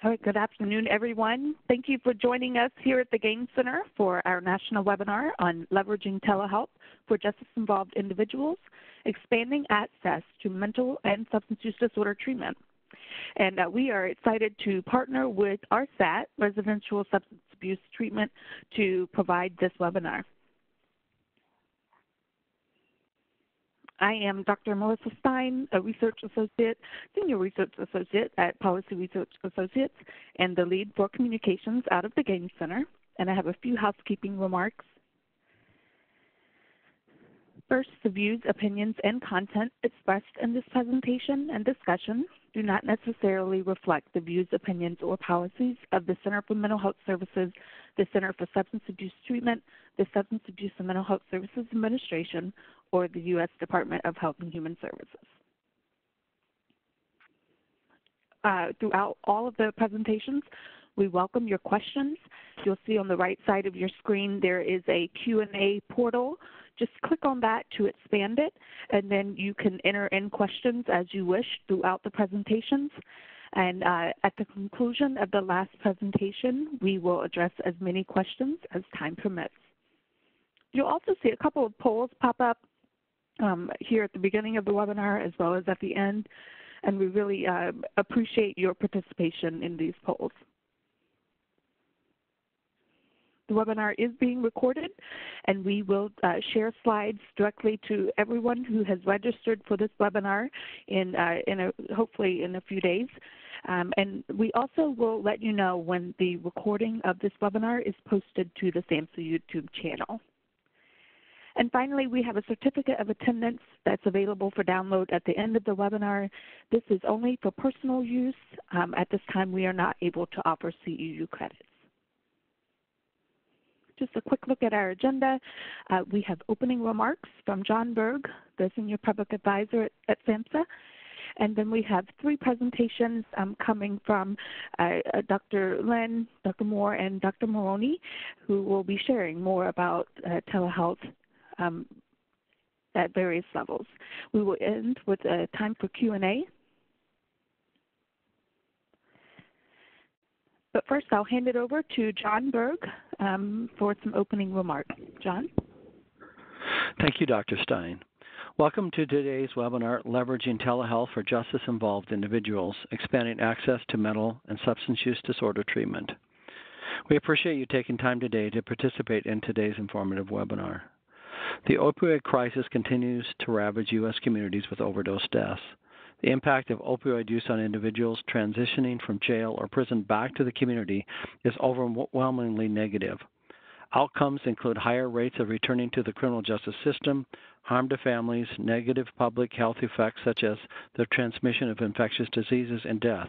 All right, good afternoon, everyone. Thank you for joining us here at the Gain Center for our national webinar on leveraging telehealth for justice-involved individuals, expanding access to mental and substance use disorder treatment. And we are excited to partner with RSAT, Residential Substance Abuse Treatment, to provide this webinar. I am Dr. Melissa Stein, a senior research associate at Policy Research Associates, and the lead for communications out of the Gain Center. And I have a few housekeeping remarks. First, the views, opinions, and content expressed in this presentation and discussion do not necessarily reflect the views, opinions, or policies of the Center for Mental Health Services, the Center for Substance Abuse Treatment, the Substance Abuse and Mental Health Services Administration, or the U.S. Department of Health and Human Services. Throughout all of the presentations, we welcome your questions. You'll see on the right side of your screen there is a Q&A portal. Just click on that to expand it, and then you can enter in questions as you wish throughout the presentations. And at the conclusion of the last presentation, we will address as many questions as time permits. You'll also see a couple of polls pop up here at the beginning of the webinar as well as at the end, and we really appreciate your participation in these polls. The webinar is being recorded, and we will share slides directly to everyone who has registered for this webinar hopefully in a few days. And we also will let you know when the recording of this webinar is posted to the SAMHSA YouTube channel. And finally, we have a certificate of attendance that's available for download at the end of the webinar. This is only for personal use. At this time, we are not able to offer CEU credits. Just a quick look at our agenda. We have opening remarks from John Berg, the Senior Public Advisor at SAMHSA. And then we have three presentations coming from Dr. Lund, Dr. Moore, and Dr. Maloney, who will be sharing more about telehealth at various levels. We will end with a time for Q&A. But first, I'll hand it over to John Berg for some opening remarks. John? Thank you, Dr. Stein. Welcome to today's webinar, Leveraging Telehealth for Justice-Involved Individuals, Expanding Access to Mental and Substance Use Disorder Treatment. We appreciate you taking time today to participate in today's informative webinar. The opioid crisis continues to ravage U.S. communities with overdose deaths. The impact of opioid use on individuals transitioning from jail or prison back to the community is overwhelmingly negative. Outcomes include higher rates of returning to the criminal justice system, harm to families, negative public health effects such as the transmission of infectious diseases, and death.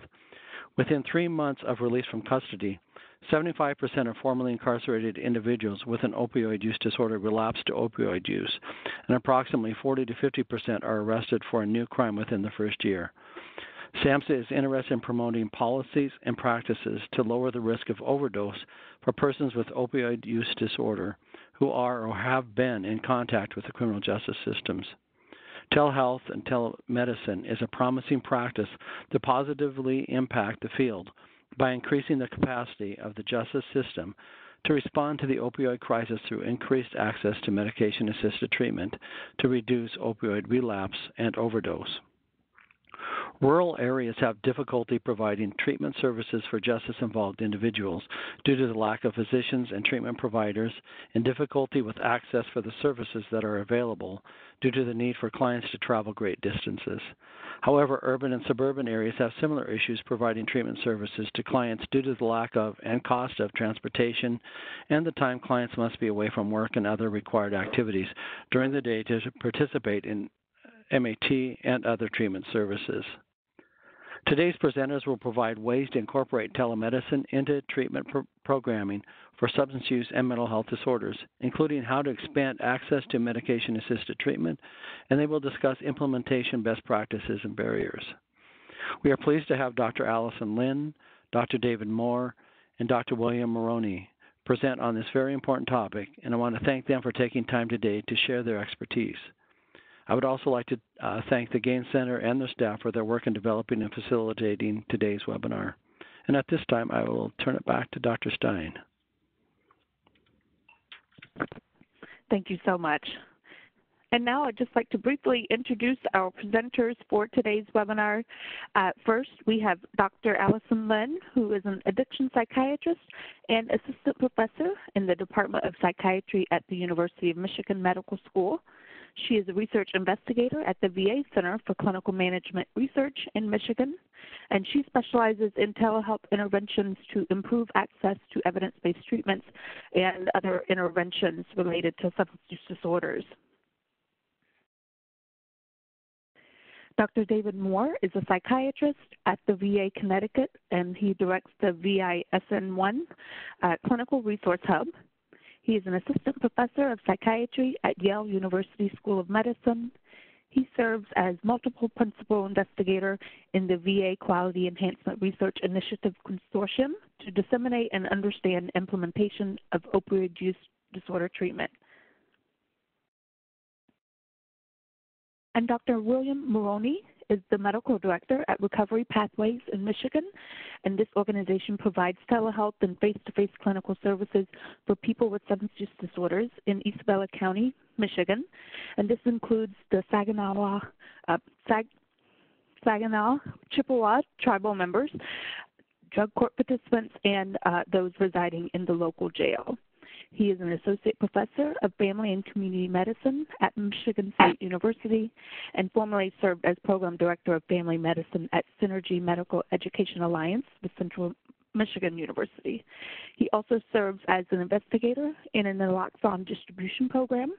Within 3 months of release from custody, 75% of formerly incarcerated individuals with an opioid use disorder relapse to opioid use, and approximately 40 to 50% are arrested for a new crime within the first year. SAMHSA is interested in promoting policies and practices to lower the risk of overdose for persons with opioid use disorder who are or have been in contact with the criminal justice systems. Telehealth and telemedicine is a promising practice to positively impact the field by increasing the capacity of the justice system to respond to the opioid crisis through increased access to medication-assisted treatment to reduce opioid relapse and overdose. Rural areas have difficulty providing treatment services for justice-involved individuals due to the lack of physicians and treatment providers and difficulty with access for the services that are available due to the need for clients to travel great distances. However, urban and suburban areas have similar issues providing treatment services to clients due to the lack of and cost of transportation and the time clients must be away from work and other required activities during the day to participate in MAT and other treatment services. Today's presenters will provide ways to incorporate telemedicine into treatment programming for substance use and mental health disorders, including how to expand access to medication-assisted treatment, and they will discuss implementation best practices and barriers. We are pleased to have Dr. Allison Lund, Dr. David Moore, and Dr. William Maloney present on this very important topic, and I want to thank them for taking time today to share their expertise. I would also like to thank the Gain Center and their staff for their work in developing and facilitating today's webinar. And at this time, I will turn it back to Dr. Stein. Thank you so much. And now I'd just like to briefly introduce our presenters for today's webinar. First, we have Dr. Allison Lund, who is an addiction psychiatrist and assistant professor in the Department of Psychiatry at the University of Michigan Medical School. She is a research investigator at the VA Center for Clinical Management Research in Michigan, and she specializes in telehealth interventions to improve access to evidence-based treatments and other interventions related to substance use disorders. Dr. David Moore is a psychiatrist at the VA Connecticut, and he directs the VISN1 Clinical Resource Hub. He is an assistant professor of psychiatry at Yale University School of Medicine. He serves as multiple principal investigator in the VA Quality Enhancement Research Initiative Consortium to disseminate and understand implementation of opioid use disorder treatment. And Dr. William Maloney is the medical director at Recovery Pathways in Michigan, and this organization provides telehealth and face-to-face clinical services for people with substance use disorders in Isabella County, Michigan, and this includes the Saginaw, Chippewa tribal members, drug court participants, and those residing in the local jail. He is an associate professor of family and community medicine at Michigan State University and formerly served as program director of family medicine at Synergy Medical Education Alliance with Central Michigan University. He also serves as an investigator in an naloxone distribution program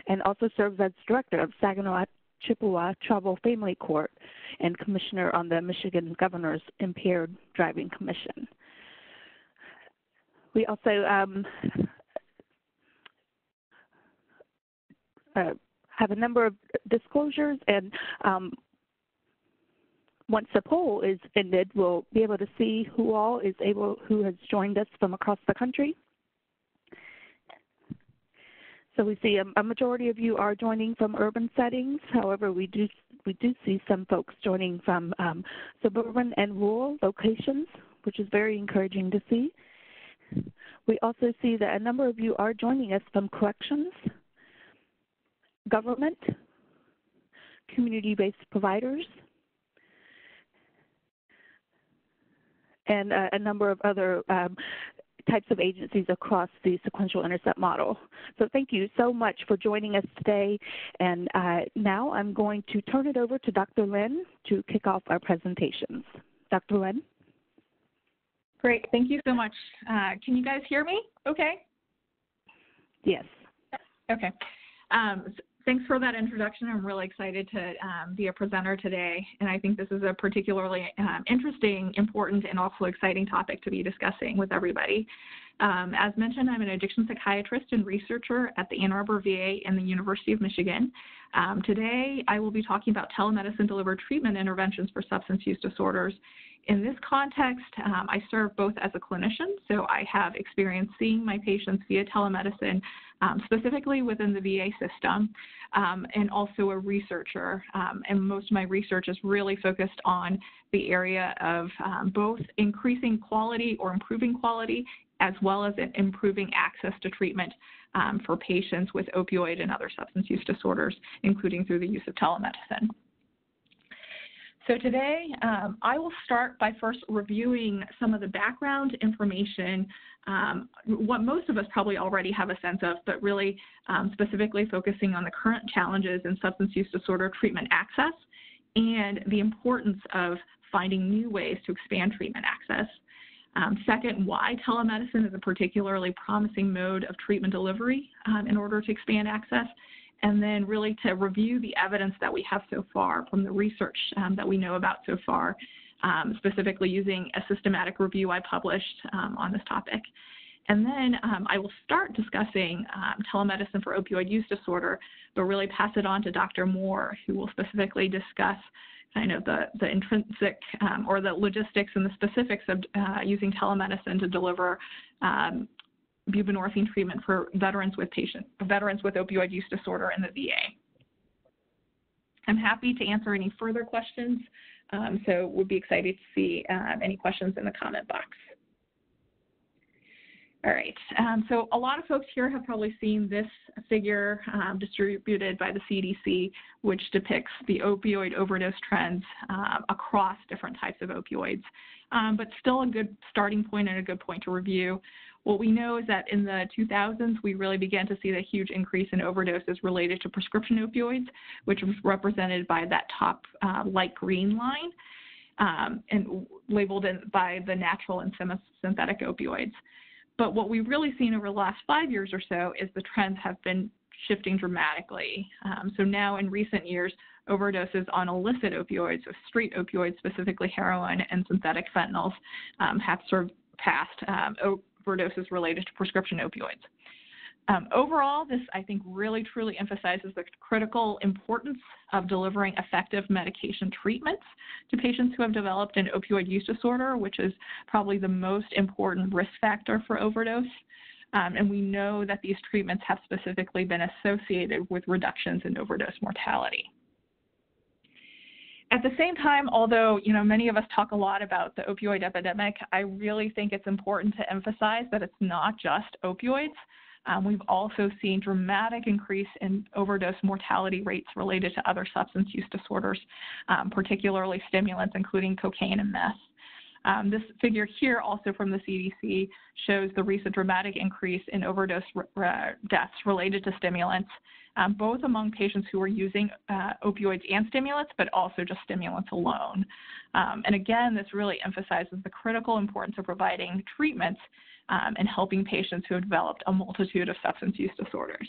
and also serves as director of Saginaw Chippewa Tribal Family Court and commissioner on the Michigan Governor's Impaired Driving Commission. We also have a number of disclosures, and once the poll is ended, we'll be able to see who has joined us from across the country. So we see a majority of you are joining from urban settings. However, we do see some folks joining from suburban and rural locations, which is very encouraging to see. We also see that a number of you are joining us from corrections, government, community-based providers, and a number of other types of agencies across the sequential intercept model. So thank you so much for joining us today. And now I'm going to turn it over to Dr. Lynn to kick off our presentations. Dr. Lynn? Great, thank you so much. Can you guys hear me okay? Yes. Okay. Thanks for that introduction. I'm really excited to be a presenter today, and I think this is a particularly interesting, important, and also exciting topic to be discussing with everybody. As mentioned, I'm an addiction psychiatrist and researcher at the Ann Arbor VA and the University of Michigan. Today, I will be talking about telemedicine-delivered treatment interventions for substance use disorders. In this context, I serve both as a clinician, so I have experience seeing my patients via telemedicine, specifically within the VA system, and also a researcher. And most of my research is really focused on the area of both increasing quality or improving quality, as well as improving access to treatment for patients with opioid and other substance use disorders, including through the use of telemedicine. So today, I will start by first reviewing some of the background information, what most of us probably already have a sense of, but really specifically focusing on the current challenges in substance use disorder treatment access and the importance of finding new ways to expand treatment access. Second, why telemedicine is a particularly promising mode of treatment delivery in order to expand access. And then really to review the evidence that we have so far from the research that we know about so far, specifically using a systematic review I published on this topic. And then I will start discussing telemedicine for opioid use disorder, but really pass it on to Dr. Moore, who will specifically discuss kind of the intrinsic or the logistics and the specifics of using telemedicine to deliver buprenorphine treatment for veterans with opioid use disorder in the VA. I'm happy to answer any further questions So we'd be excited to see any questions in the comment box. All right, so a lot of folks here have probably seen this figure distributed by the CDC, which depicts the opioid overdose trends across different types of opioids, but still a good starting point and a good point to review. What we know is that in the 2000s, we really began to see the huge increase in overdoses related to prescription opioids, which was represented by that top light green line and labeled by the natural and synthetic opioids. But what we've really seen over the last 5 years or so is the trends have been shifting dramatically. So now in recent years, overdoses on illicit opioids, so street opioids, specifically heroin and synthetic fentanyls, have surpassed overdoses related to prescription opioids. Overall, this, I think, really truly emphasizes the critical importance of delivering effective medication treatments to patients who have developed an opioid use disorder, which is probably the most important risk factor for overdose. And we know that these treatments have specifically been associated with reductions in overdose mortality. At the same time, although many of us talk a lot about the opioid epidemic, I really think it's important to emphasize that it's not just opioids. We've also seen dramatic increase in overdose mortality rates related to other substance use disorders, particularly stimulants, including cocaine and meth. This figure here, also from the CDC, shows the recent dramatic increase in overdose deaths related to stimulants, both among patients who are using opioids and stimulants, but also just stimulants alone. And again, this really emphasizes the critical importance of providing treatments and helping patients who have developed a multitude of substance use disorders.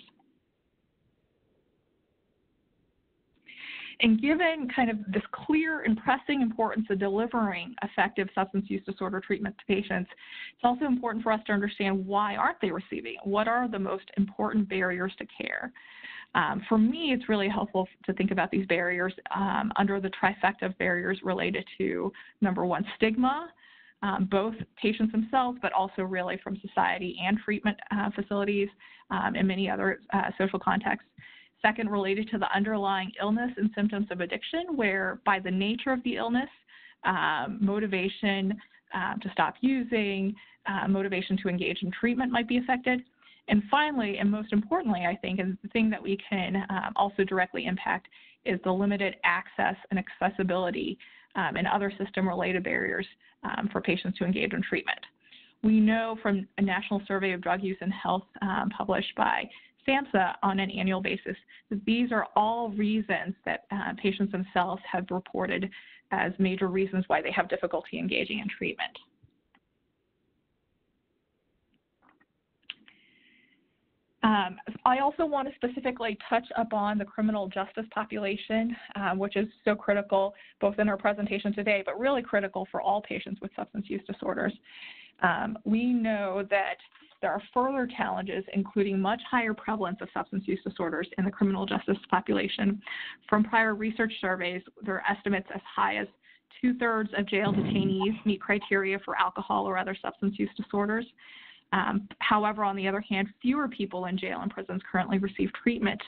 And given kind of this clear and pressing importance of delivering effective substance use disorder treatment to patients, it's also important for us to understand why aren't they receiving it? What are the most important barriers to care? For me, it's really helpful to think about these barriers under the trifecta of barriers related to, number one, stigma, both patients themselves, but also really from society and treatment facilities and many other social contexts. Second, related to the underlying illness and symptoms of addiction, where by the nature of the illness, motivation to stop using, motivation to engage in treatment might be affected. And finally, and most importantly, I think, and the thing that we can also directly impact is the limited access and accessibility and other system-related barriers for patients to engage in treatment. We know from a national survey of drug use and health published by SAMHSA on an annual basis that these are all reasons that patients themselves have reported as major reasons why they have difficulty engaging in treatment. I also want to specifically touch upon the criminal justice population, which is so critical both in our presentation today, but really critical for all patients with substance use disorders. We know that there are further challenges, including much higher prevalence of substance use disorders in the criminal justice population. From prior research surveys, there are estimates as high as 2/3 of jail detainees meet criteria for alcohol or other substance use disorders. However, on the other hand, fewer people in jail and prisons currently receive treatment,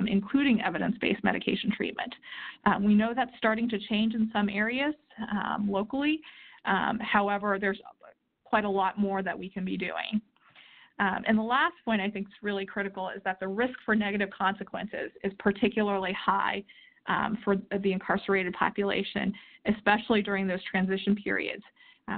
including evidence-based medication treatment. We know that's starting to change in some areas locally. However, there's quite a lot more that we can be doing. And the last point I think is really critical is that the risk for negative consequences is particularly high for the incarcerated population, especially during those transition periods.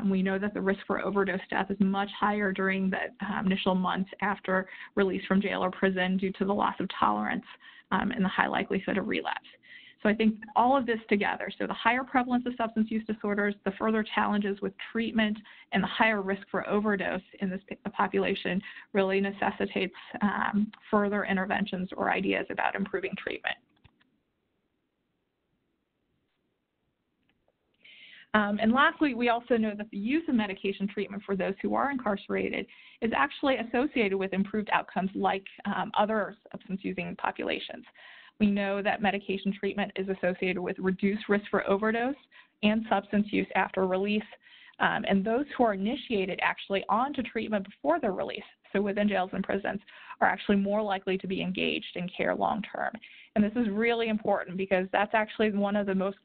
We know that the risk for overdose death is much higher during the initial months after release from jail or prison due to the loss of tolerance and the high likelihood of relapse. So I think all of this together, so the higher prevalence of substance use disorders, the further challenges with treatment, and the higher risk for overdose in this population really necessitates further interventions or ideas about improving treatment. And lastly, we also know that the use of medication treatment for those who are incarcerated is actually associated with improved outcomes like other substance-using populations. We know that medication treatment is associated with reduced risk for overdose and substance use after release, And those who are initiated actually onto treatment before their release, so within jails and prisons, are actually more likely to be engaged in care long term. And this is really important because that's actually one of the most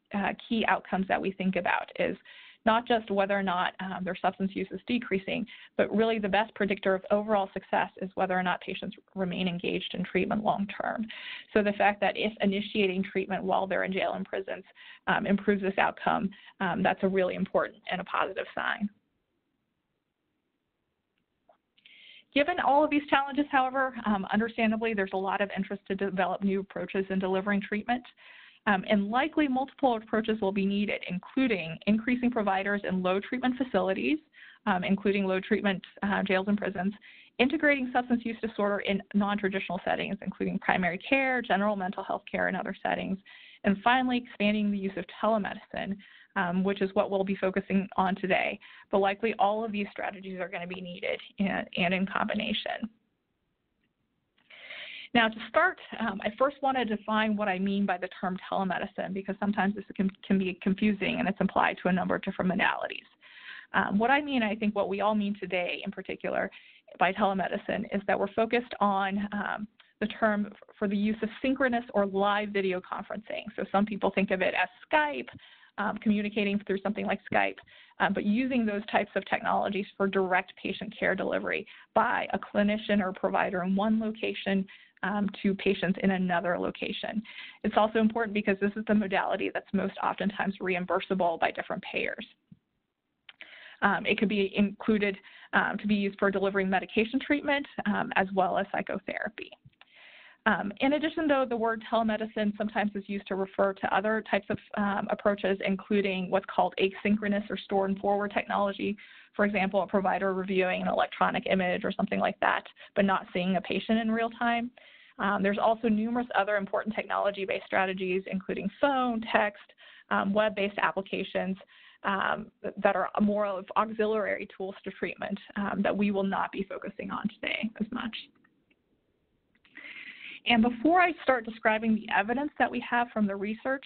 key outcomes that we think about, is not just whether or not their substance use is decreasing, but really the best predictor of overall success is whether or not patients remain engaged in treatment long term. So the fact that if initiating treatment while they're in jail and prisons improves this outcome, that's a really important and a positive sign. Given all of these challenges, however, understandably, there's a lot of interest to develop new approaches in delivering treatment. And likely multiple approaches will be needed, including increasing providers in low treatment facilities, including low treatment jails and prisons, integrating substance use disorder in non-traditional settings, including primary care, general mental health care, and other settings, and finally expanding the use of telemedicine, which is what we'll be focusing on today. But likely all of these strategies are going to be needed and in combination. Now, to start, I first want to define what I mean by the term telemedicine, because sometimes this can be confusing and it's applied to a number of different modalities. What I mean, I think what we all mean today in particular by telemedicine is that we're focused on the term for the use of synchronous or live video conferencing. So some people think of it as Skype, communicating through something like Skype, but using those types of technologies for direct patient care delivery by a clinician or provider in one location to patients in another location. It's also important because this is the modality that's most oftentimes reimbursable by different payers. It could be included to be used for delivering medication treatment as well as psychotherapy. In addition, though, the word telemedicine sometimes is used to refer to other types of approaches, including what's called asynchronous or store and forward technology. For example, a provider reviewing an electronic image or something like that, but not seeing a patient in real time. There's also numerous other important technology-based strategies, including phone, text, web-based applications that are more of auxiliary tools to treatment that we will not be focusing on today as much. And before I start describing the evidence that we have from the research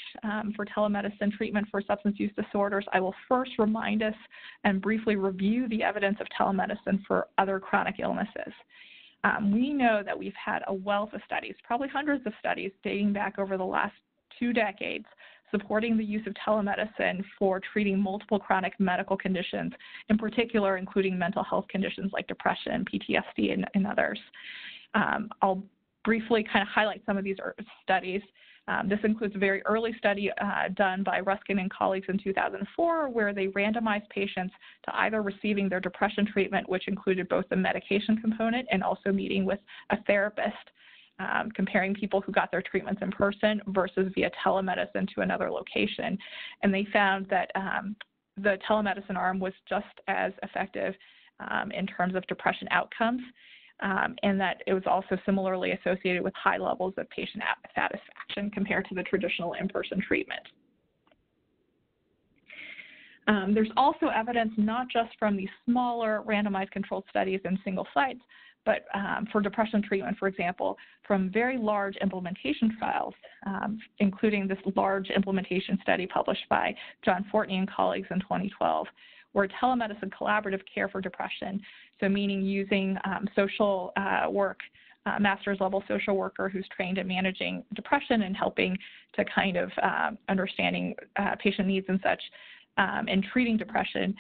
for telemedicine treatment for substance use disorders, I will first remind us and briefly review the evidence of telemedicine for other chronic illnesses. We know that we've had a wealth of studies, probably hundreds of studies dating back over the last 2 decades, supporting the use of telemedicine for treating multiple chronic medical conditions, in particular including mental health conditions like depression, PTSD, and others. I'll briefly kind of highlight some of these studies. This includes a very early study done by Ruskin and colleagues in 2004, where they randomized patients to either receiving their depression treatment, which included both the medication component and also meeting with a therapist, comparing people who got their treatments in person versus via telemedicine to another location. And they found that the telemedicine arm was just as effective in terms of depression outcomes, and that it was also similarly associated with high levels of patient satisfaction compared to the traditional in-person treatment. There's also evidence not just from these smaller randomized controlled studies in single sites, but for depression treatment, for example, from very large implementation trials, including this large implementation study published by John Fortney and colleagues in 2012, where telemedicine collaborative care for depression, so meaning using social work, master's level social worker who's trained in managing depression and helping to kind of understanding patient needs and such, and treating depression.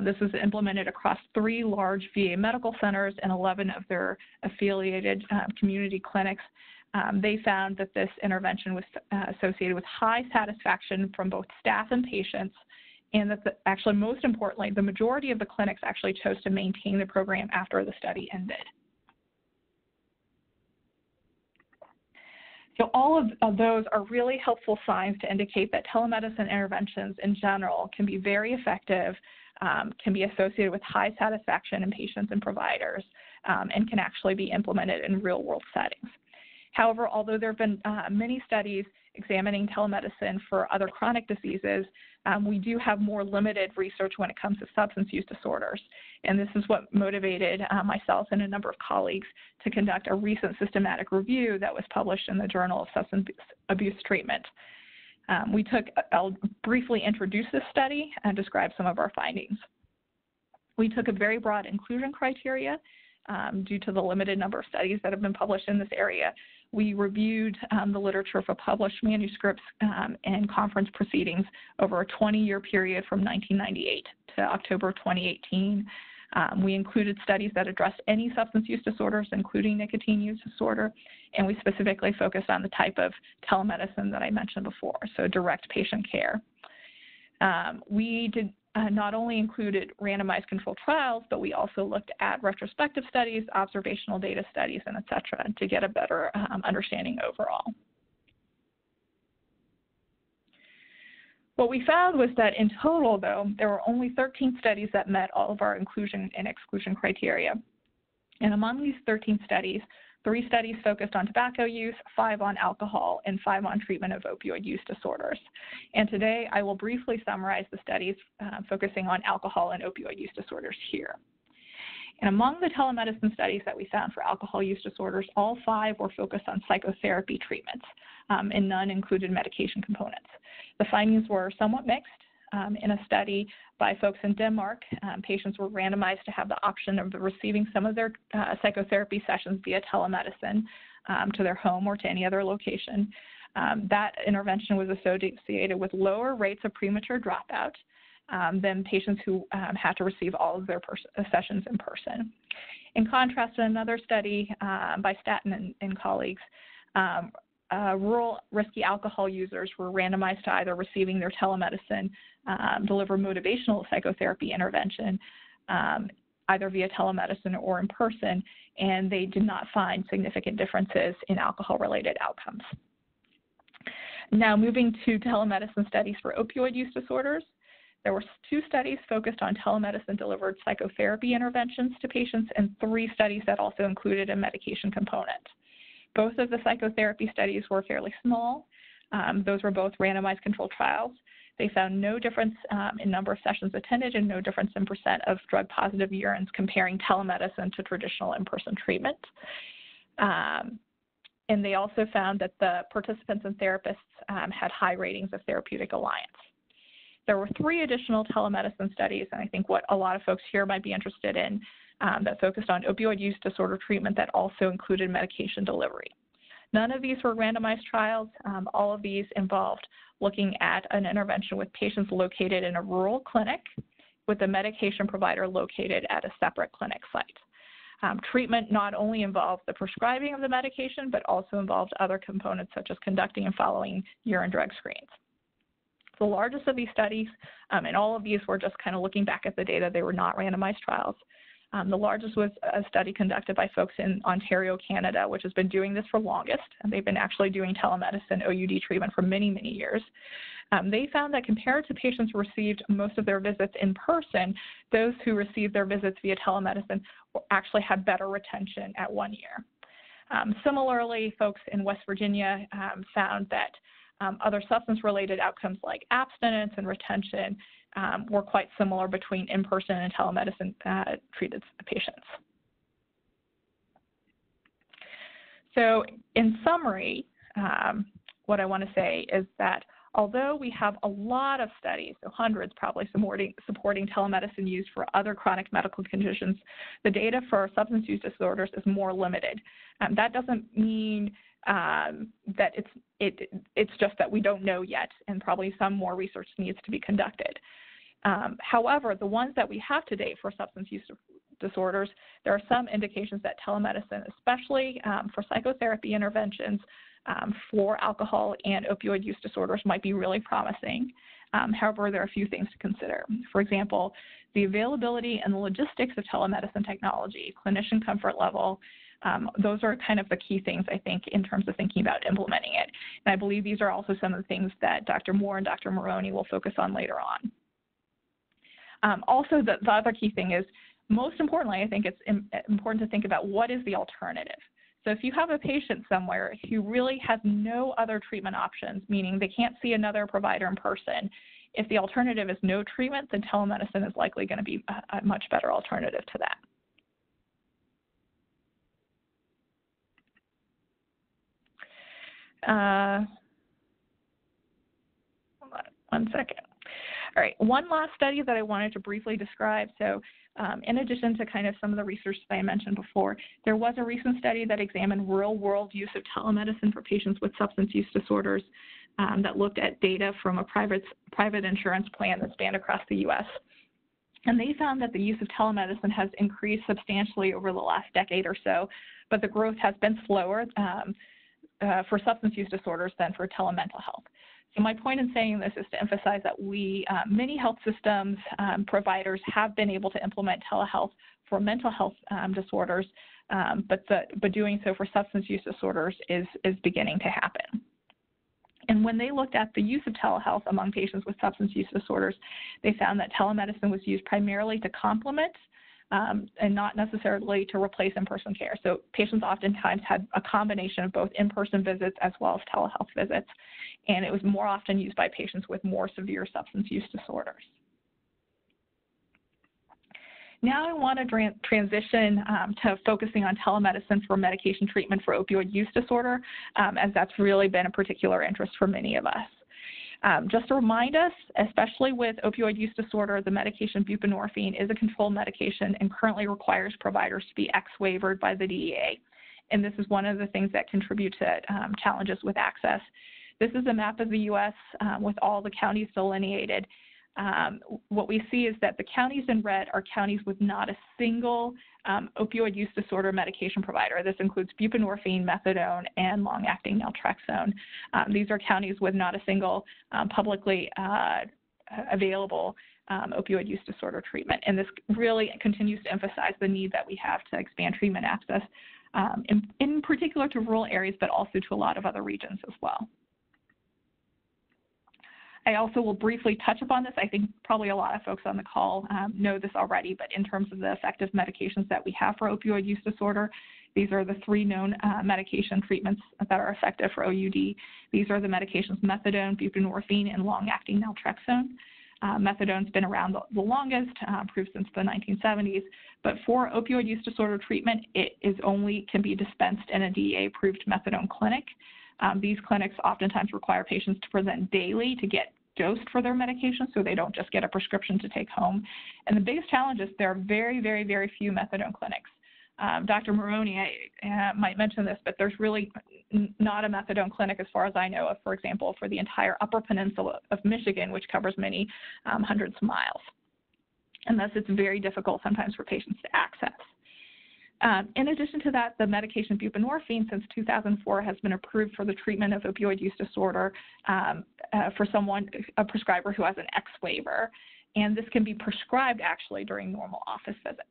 This was implemented across 3 large VA medical centers and 11 of their affiliated community clinics. They found that this intervention was associated with high satisfaction from both staff and patients, and that actually, most importantly, the majority of the clinics actually chose to maintain the program after the study ended. So all of those are really helpful signs to indicate that telemedicine interventions in general can be very effective, can be associated with high satisfaction in patients and providers, and can actually be implemented in real-world settings. However, although there have been many studies examining telemedicine for other chronic diseases, we do have more limited research when it comes to substance use disorders. And this is what motivated myself and a number of colleagues to conduct a recent systematic review that was published in the Journal of Substance Abuse Treatment. I'll briefly introduce this study and describe some of our findings. We took a very broad inclusion criteria due to the limited number of studies that have been published in this area. We reviewed the literature for published manuscripts and conference proceedings over a 20-year period from 1998 to October 2018. We included studies that addressed any substance use disorders, including nicotine use disorder, and we specifically focused on the type of telemedicine that I mentioned before, so direct patient care. We did not only included randomized controlled trials, but we also looked at retrospective studies, observational data studies, and et cetera, to get a better understanding overall. What we found was that in total, though, there were only 13 studies that met all of our inclusion and exclusion criteria. And among these 13 studies, 3 studies focused on tobacco use, 5 on alcohol, and 5 on treatment of opioid use disorders. And today, I will briefly summarize the studies focusing on alcohol and opioid use disorders here. And among the telemedicine studies that we found for alcohol use disorders, all 5 were focused on psychotherapy treatments, and none included medication components. The findings were somewhat mixed. In a study by folks in Denmark, patients were randomized to have the option of receiving some of their psychotherapy sessions via telemedicine to their home or to any other location. That intervention was associated with lower rates of premature dropout than patients who had to receive all of their sessions in person. In contrast, in another study by Staten and colleagues, rural risky alcohol users were randomized to either receiving their telemedicine deliver motivational psychotherapy intervention either via telemedicine or in person, and they did not find significant differences in alcohol-related outcomes. Now moving to telemedicine studies for opioid use disorders, there were 2 studies focused on telemedicine-delivered psychotherapy interventions to patients and 3 studies that also included a medication component. Both of the psychotherapy studies were fairly small. Those were both randomized controlled trials. They found no difference in number of sessions attended and no difference in % of drug-positive urines comparing telemedicine to traditional in-person treatment. And they also found that the participants and therapists had high ratings of Therapeutic Alliance. There were 3 additional telemedicine studies, and I think what a lot of folks here might be interested in, that focused on opioid use disorder treatment that also included medication delivery. None of these were randomized trials. All of these involved looking at an intervention with patients located in a rural clinic with a medication provider located at a separate clinic site. Treatment not only involved the prescribing of the medication, but also involved other components such as conducting and following urine drug screens. The largest of these studies, and all of these were just kind of looking back at the data, they were not randomized trials. The largest was a study conducted by folks in Ontario, Canada, which has been doing this for longest, and they've been actually doing telemedicine OUD treatment for many, many years. They found that compared to patients who received most of their visits in person, those who received their visits via telemedicine actually had better retention at 1 year. Similarly, folks in West Virginia found that other substance-related outcomes like abstinence and retention were quite similar between in-person and telemedicine treated patients. So in summary, what I want to say is that although we have a lot of studies, so hundreds probably supporting telemedicine use for other chronic medical conditions, the data for substance use disorders is more limited. That doesn't mean that it's just that we don't know yet, and probably some more research needs to be conducted. However, the ones that we have to date for substance use disorders, there are some indications that telemedicine, especially for psychotherapy interventions for alcohol and opioid use disorders, might be really promising. However, there are a few things to consider. For example, the availability and the logistics of telemedicine technology, clinician comfort level, those are kind of the key things, I think, in terms of thinking about implementing it. And I believe these are also some of the things that Dr. Moore and Dr. Maloney will focus on later on. Also, the other key thing is, most importantly, I think it's important to think about what is the alternative. So if you have a patient somewhere who really has no other treatment options, meaning they can't see another provider in person, if the alternative is no treatment, then telemedicine is likely going to be a much better alternative to that. Hold on 1 second. All right, one last study that I wanted to briefly describe. So in addition to kind of some of the research that I mentioned before, there was a recent study that examined real-world use of telemedicine for patients with substance use disorders that looked at data from a private insurance plan that spanned across the U.S. And they found that the use of telemedicine has increased substantially over the last decade or so, but the growth has been slower for substance use disorders than for telemental health. So my point in saying this is to emphasize that many health systems providers have been able to implement telehealth for mental health disorders, but doing so for substance use disorders is beginning to happen. And when they looked at the use of telehealth among patients with substance use disorders, they found that telemedicine was used primarily to complement and not necessarily to replace in-person care. So patients oftentimes had a combination of both in-person visits as well as telehealth visits, and it was more often used by patients with more severe substance use disorders. Now I want to transition to focusing on telemedicine for medication treatment for opioid use disorder, as that's really been a particular interest for many of us. Just to remind us, especially with opioid use disorder, the medication buprenorphine is a controlled medication and currently requires providers to be X-waivered by the DEA. And this is one of the things that contribute to challenges with access. This is a map of the U.S. With all the counties delineated. What we see is that the counties in red are counties with not a single opioid use disorder medication provider. This includes buprenorphine, methadone, and long-acting naltrexone. These are counties with not a single publicly available opioid use disorder treatment. And this really continues to emphasize the need that we have to expand treatment access, in particular to rural areas, but also to a lot of other regions as well. I also will briefly touch upon this. I think probably a lot of folks on the call know this already, but in terms of the effective medications that we have for opioid use disorder, these are the three known medication treatments that are effective for OUD. These are the medications methadone, buprenorphine, and long-acting naltrexone. Methadone's been around the longest, approved since the 1970s, but for opioid use disorder treatment, it can be dispensed in a DEA-approved methadone clinic. These clinics oftentimes require patients to present daily to get dosed for their medication, so they don't just get a prescription to take home. And the biggest challenge is there are very, very, very few methadone clinics. Dr. Maloney might mention this, but there's really not a methadone clinic, as far as I know of, for example, for the entire Upper Peninsula of Michigan, which covers many hundreds of miles. And thus, it's very difficult sometimes for patients to access. In addition to that, the medication buprenorphine since 2004 has been approved for the treatment of opioid use disorder for a prescriber who has an X waiver, and this can be prescribed actually during normal office visits.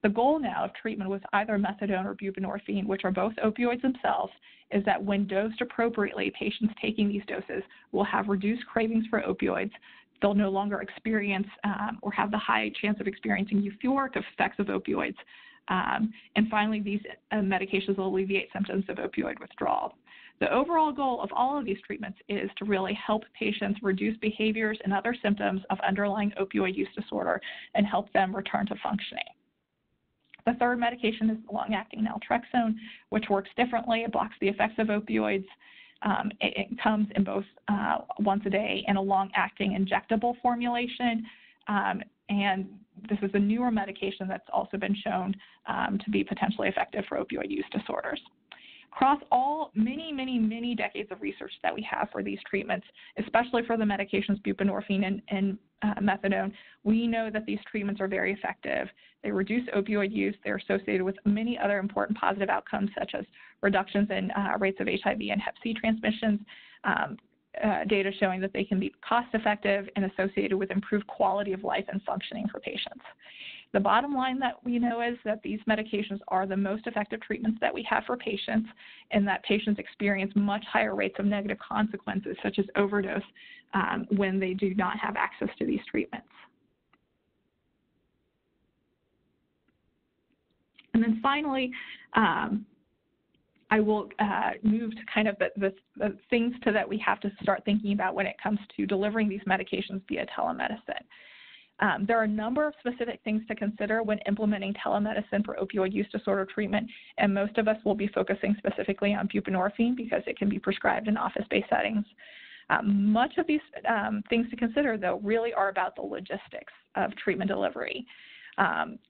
The goal now of treatment with either methadone or buprenorphine, which are both opioids themselves, is that when dosed appropriately, patients taking these doses will have reduced cravings for opioids. They'll no longer experience or have the high chance of experiencing euphoric effects of opioids. And finally, these medications will alleviate symptoms of opioid withdrawal. The overall goal of all of these treatments is to really help patients reduce behaviors and other symptoms of underlying opioid use disorder and help them return to functioning. The third medication is long-acting naltrexone, which works differently. It blocks the effects of opioids. It comes in both once a day and a long-acting injectable formulation. And this is a newer medication that's also been shown to be potentially effective for opioid use disorders. Across many decades of research that we have for these treatments, especially for the medications buprenorphine and methadone, we know that these treatments are very effective. They reduce opioid use. They're associated with many other important positive outcomes, such as reductions in rates of HIV and Hep C transmissions, data showing that they can be cost-effective and associated with improved quality of life and functioning for patients. The bottom line that we know is that these medications are the most effective treatments that we have for patients, and that patients experience much higher rates of negative consequences, such as overdose, when they do not have access to these treatments. And then finally, I will move to kind of the things that we have to start thinking about when it comes to delivering these medications via telemedicine. There are a number of specific things to consider when implementing telemedicine for opioid use disorder treatment, and most of us will be focusing specifically on buprenorphine because it can be prescribed in office-based settings. Much of these things to consider, though, really are about the logistics of treatment delivery.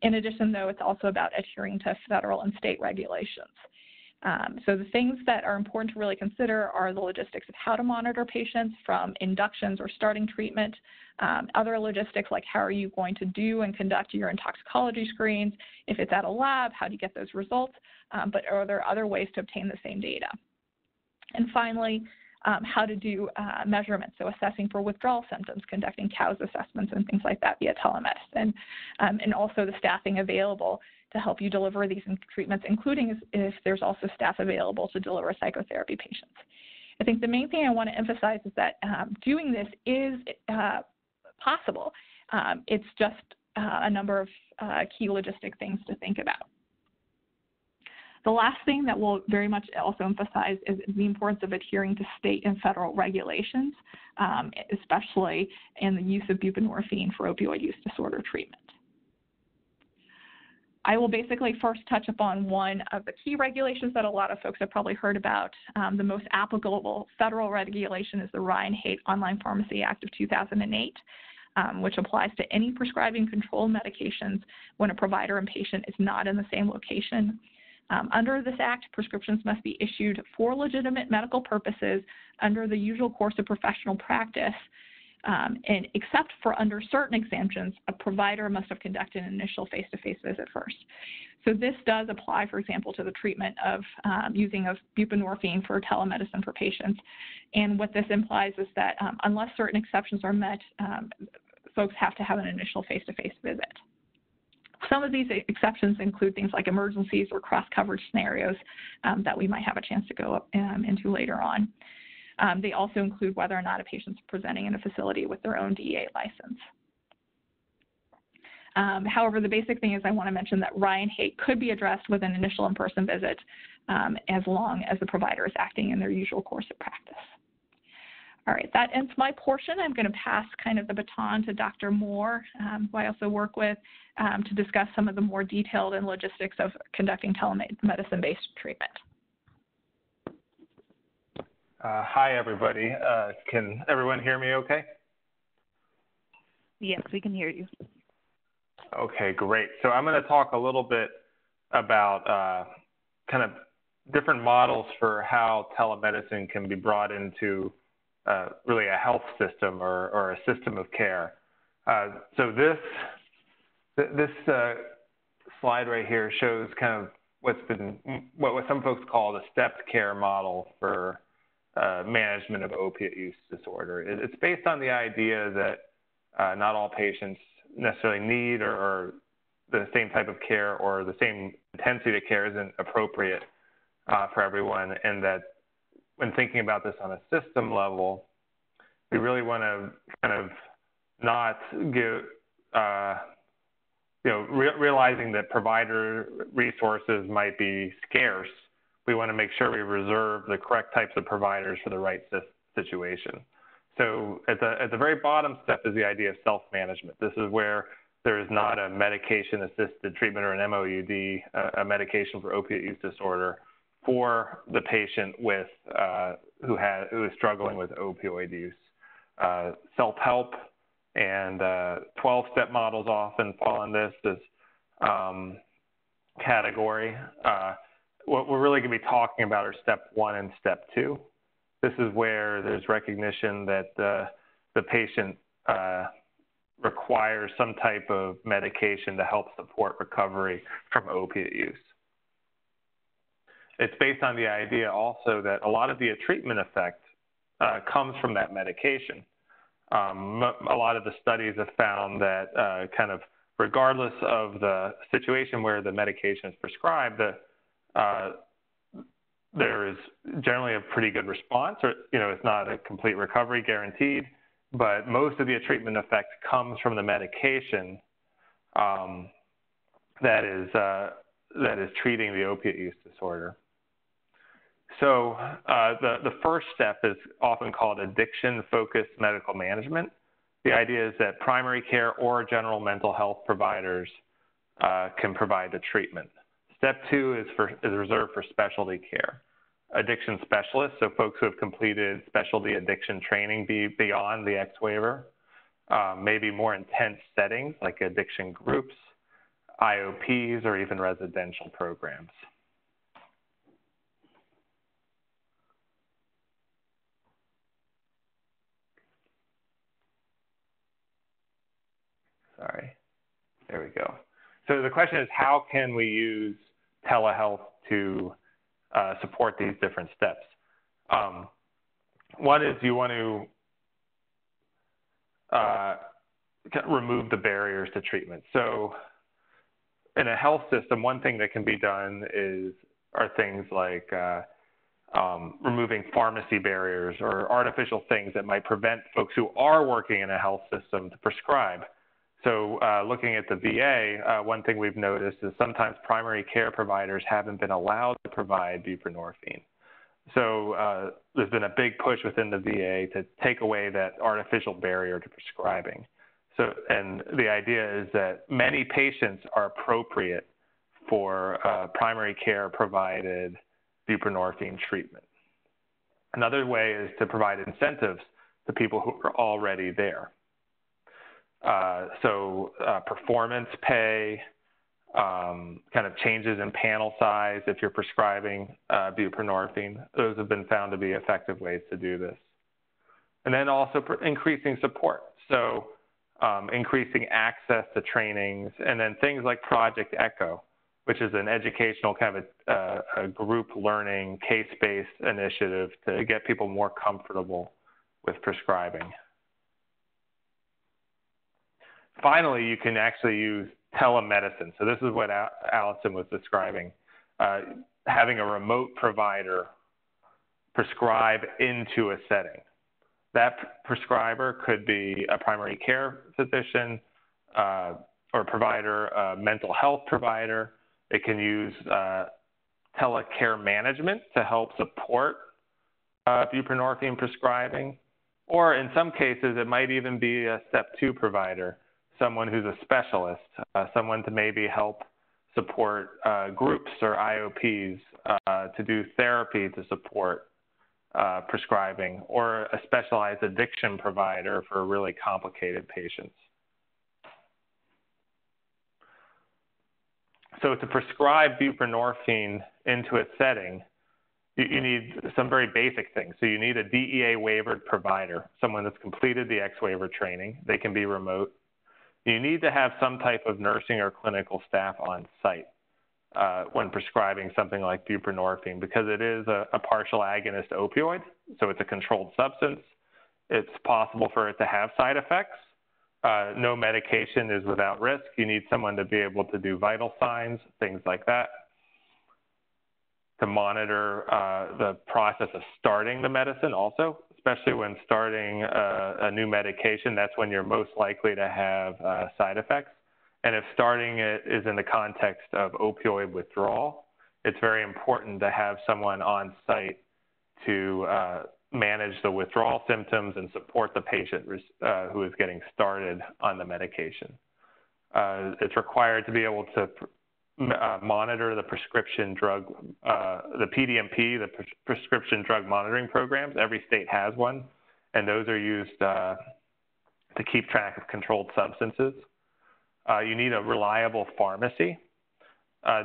In addition, though, it's also about adhering to federal and state regulations. So the things that are important to really consider are the logistics of how to monitor patients from inductions or starting treatment, other logistics like how are you going to do and conduct your toxicology screens. If it's at a lab, how do you get those results? But are there other ways to obtain the same data? And finally, how to do measurements, so assessing for withdrawal symptoms, conducting COWS assessments and things like that via telemedicine, and also the staffing available to help you deliver these treatments, including if there's also staff available to deliver psychotherapy patients. I think the main thing I want to emphasize is that doing this is possible. It's just a number of key logistic things to think about. The last thing that we'll very much also emphasize is the importance of adhering to state and federal regulations, especially in the use of buprenorphine for opioid use disorder treatment. I will basically first touch upon one of the key regulations that a lot of folks have probably heard about. The most applicable federal regulation is the Ryan-Haight Online Pharmacy Act of 2008, which applies to any prescribing controlled medications when a provider and patient is not in the same location. Under this act, prescriptions must be issued for legitimate medical purposes under the usual course of professional practice, and except for under certain exemptions, a provider must have conducted an initial face-to-face visit first. So this does apply, for example, to the treatment of using of buprenorphine for telemedicine for patients. And what this implies is that unless certain exceptions are met, folks have to have an initial face-to-face visit. Some of these exceptions include things like emergencies or cross-coverage scenarios that we might have a chance to go into later on. They also include whether or not a patient's presenting in a facility with their own DEA license. However, the basic thing is I want to mention that Ryan-Haight could be addressed with an initial in-person visit as long as the provider is acting in their usual course of practice. All right, that ends my portion. I'm going to pass kind of the baton to Dr. Moore, who I also work with, to discuss some of the more detailed and logistics of conducting telemedicine-based treatment. Hi, everybody. Can everyone hear me okay? Yes, we can hear you. Okay, great. So I'm going to talk a little bit about kind of different models for how telemedicine can be brought into really a health system or a system of care. So this slide right here shows kind of what some folks call the stepped care model for management of opiate use disorder. It's based on the idea that not all patients necessarily need or the same type of care or the same intensity of care isn't appropriate for everyone, and that when thinking about this on a system level, we really want to kind of not give, realizing that provider resources might be scarce, we want to make sure we reserve the correct types of providers for the right situation. So at the very bottom step is the idea of self-management. This is where there is not a medication-assisted treatment or an MOUD, a medication for opiate use disorder, for the patient with who is struggling with opioid use. Self-help and 12-step models often fall in this category. What we're really going to be talking about are step 1 and step 2. This is where there's recognition that the patient requires some type of medication to help support recovery from opiate use. It's based on the idea also that a lot of the treatment effect comes from that medication. A lot of the studies have found that kind of regardless of the situation where the medication is prescribed, there is generally a pretty good response, or it's not a complete recovery guaranteed, but most of the treatment effect comes from the medication that is treating the opiate use disorder. So the first step is often called addiction-focused medical management. The idea is that primary care or general mental health providers can provide the treatment. Step 2 is reserved for specialty care. addiction specialists, so folks who have completed specialty addiction training beyond the X waiver, maybe more intense settings like addiction groups, IOPs, or even residential programs. Sorry, there we go. So the question is, how can we use telehealth to support these different steps? One is you want to remove the barriers to treatment. So in a health system, one thing that can be done are things like removing pharmacy barriers or artificial things that might prevent folks who are working in a health system to prescribe. So looking at the VA, one thing we've noticed is sometimes primary care providers haven't been allowed to provide buprenorphine. So there's been a big push within the VA to take away that artificial barrier to prescribing. So, and the idea is that many patients are appropriate for primary care provided buprenorphine treatment. Another way is to provide incentives to people who are already there. Performance pay, kind of changes in panel size if you're prescribing buprenorphine. Those have been found to be effective ways to do this. And then also increasing support. So increasing access to trainings, and then things like Project ECHO, which is an educational kind of a group learning, case-based initiative to get people more comfortable with prescribing. Finally, you can actually use telemedicine. So this is what Allison was describing, having a remote provider prescribe into a setting. That prescriber could be a primary care physician or provider, a mental health provider. It can use telecare management to help support buprenorphine prescribing. Or in some cases, it might even be a step 2 provider, someone who's a specialist, someone to maybe help support groups or IOPs to do therapy to support prescribing, or a specialized addiction provider for really complicated patients. So to prescribe buprenorphine into a setting, you need some very basic things. So you need a DEA waivered provider, someone that's completed the X waiver training. They can be remote. You need to have some type of nursing or clinical staff on site when prescribing something like buprenorphine, because it is a partial agonist opioid, so it's a controlled substance. It's possible for it to have side effects. No medication is without risk. You need someone to be able to do vital signs, things like that, to monitor the process of starting the medicine also, especially when starting a new medication. That's when you're most likely to have side effects. And if starting it is in the context of opioid withdrawal, it's very important to have someone on site to manage the withdrawal symptoms and support the patient who is getting started on the medication. It's required to be able to monitor the prescription drug, the PDMP, the prescription drug monitoring programs. Every state has one, and those are used to keep track of controlled substances. You need a reliable pharmacy.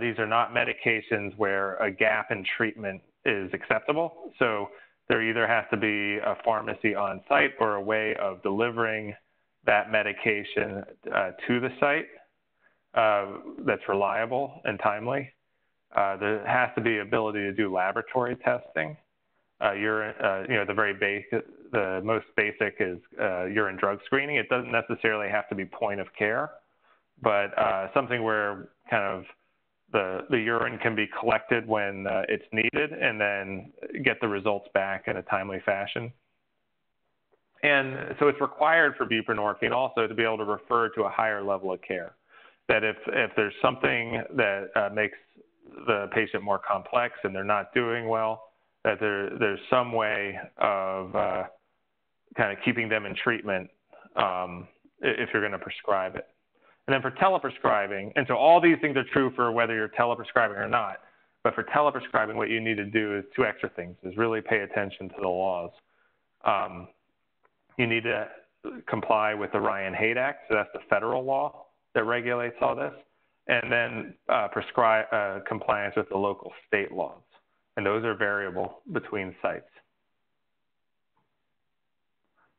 These are not medications where a gap in treatment is acceptable. So there either has to be a pharmacy on site or a way of delivering that medication to the site that's reliable and timely. There has to be ability to do laboratory testing. The most basic is urine drug screening. It doesn't necessarily have to be point of care, but something where kind of the urine can be collected when it's needed and then get the results back in a timely fashion. And so it's required for buprenorphine also to be able to refer to a higher level of care. That if there's something that makes the patient more complex and they're not doing well, that there's some way of kind of keeping them in treatment if you're going to prescribe it. And then for teleprescribing, and so all these things are true for whether you're teleprescribing or not, But for teleprescribing, what you need to do is two extra things, is really pay attention to the laws. You need to comply with the Ryan-Haight Act, so that's the federal law that regulates all this, and then prescribe compliance with the local state laws. And those are variable between sites.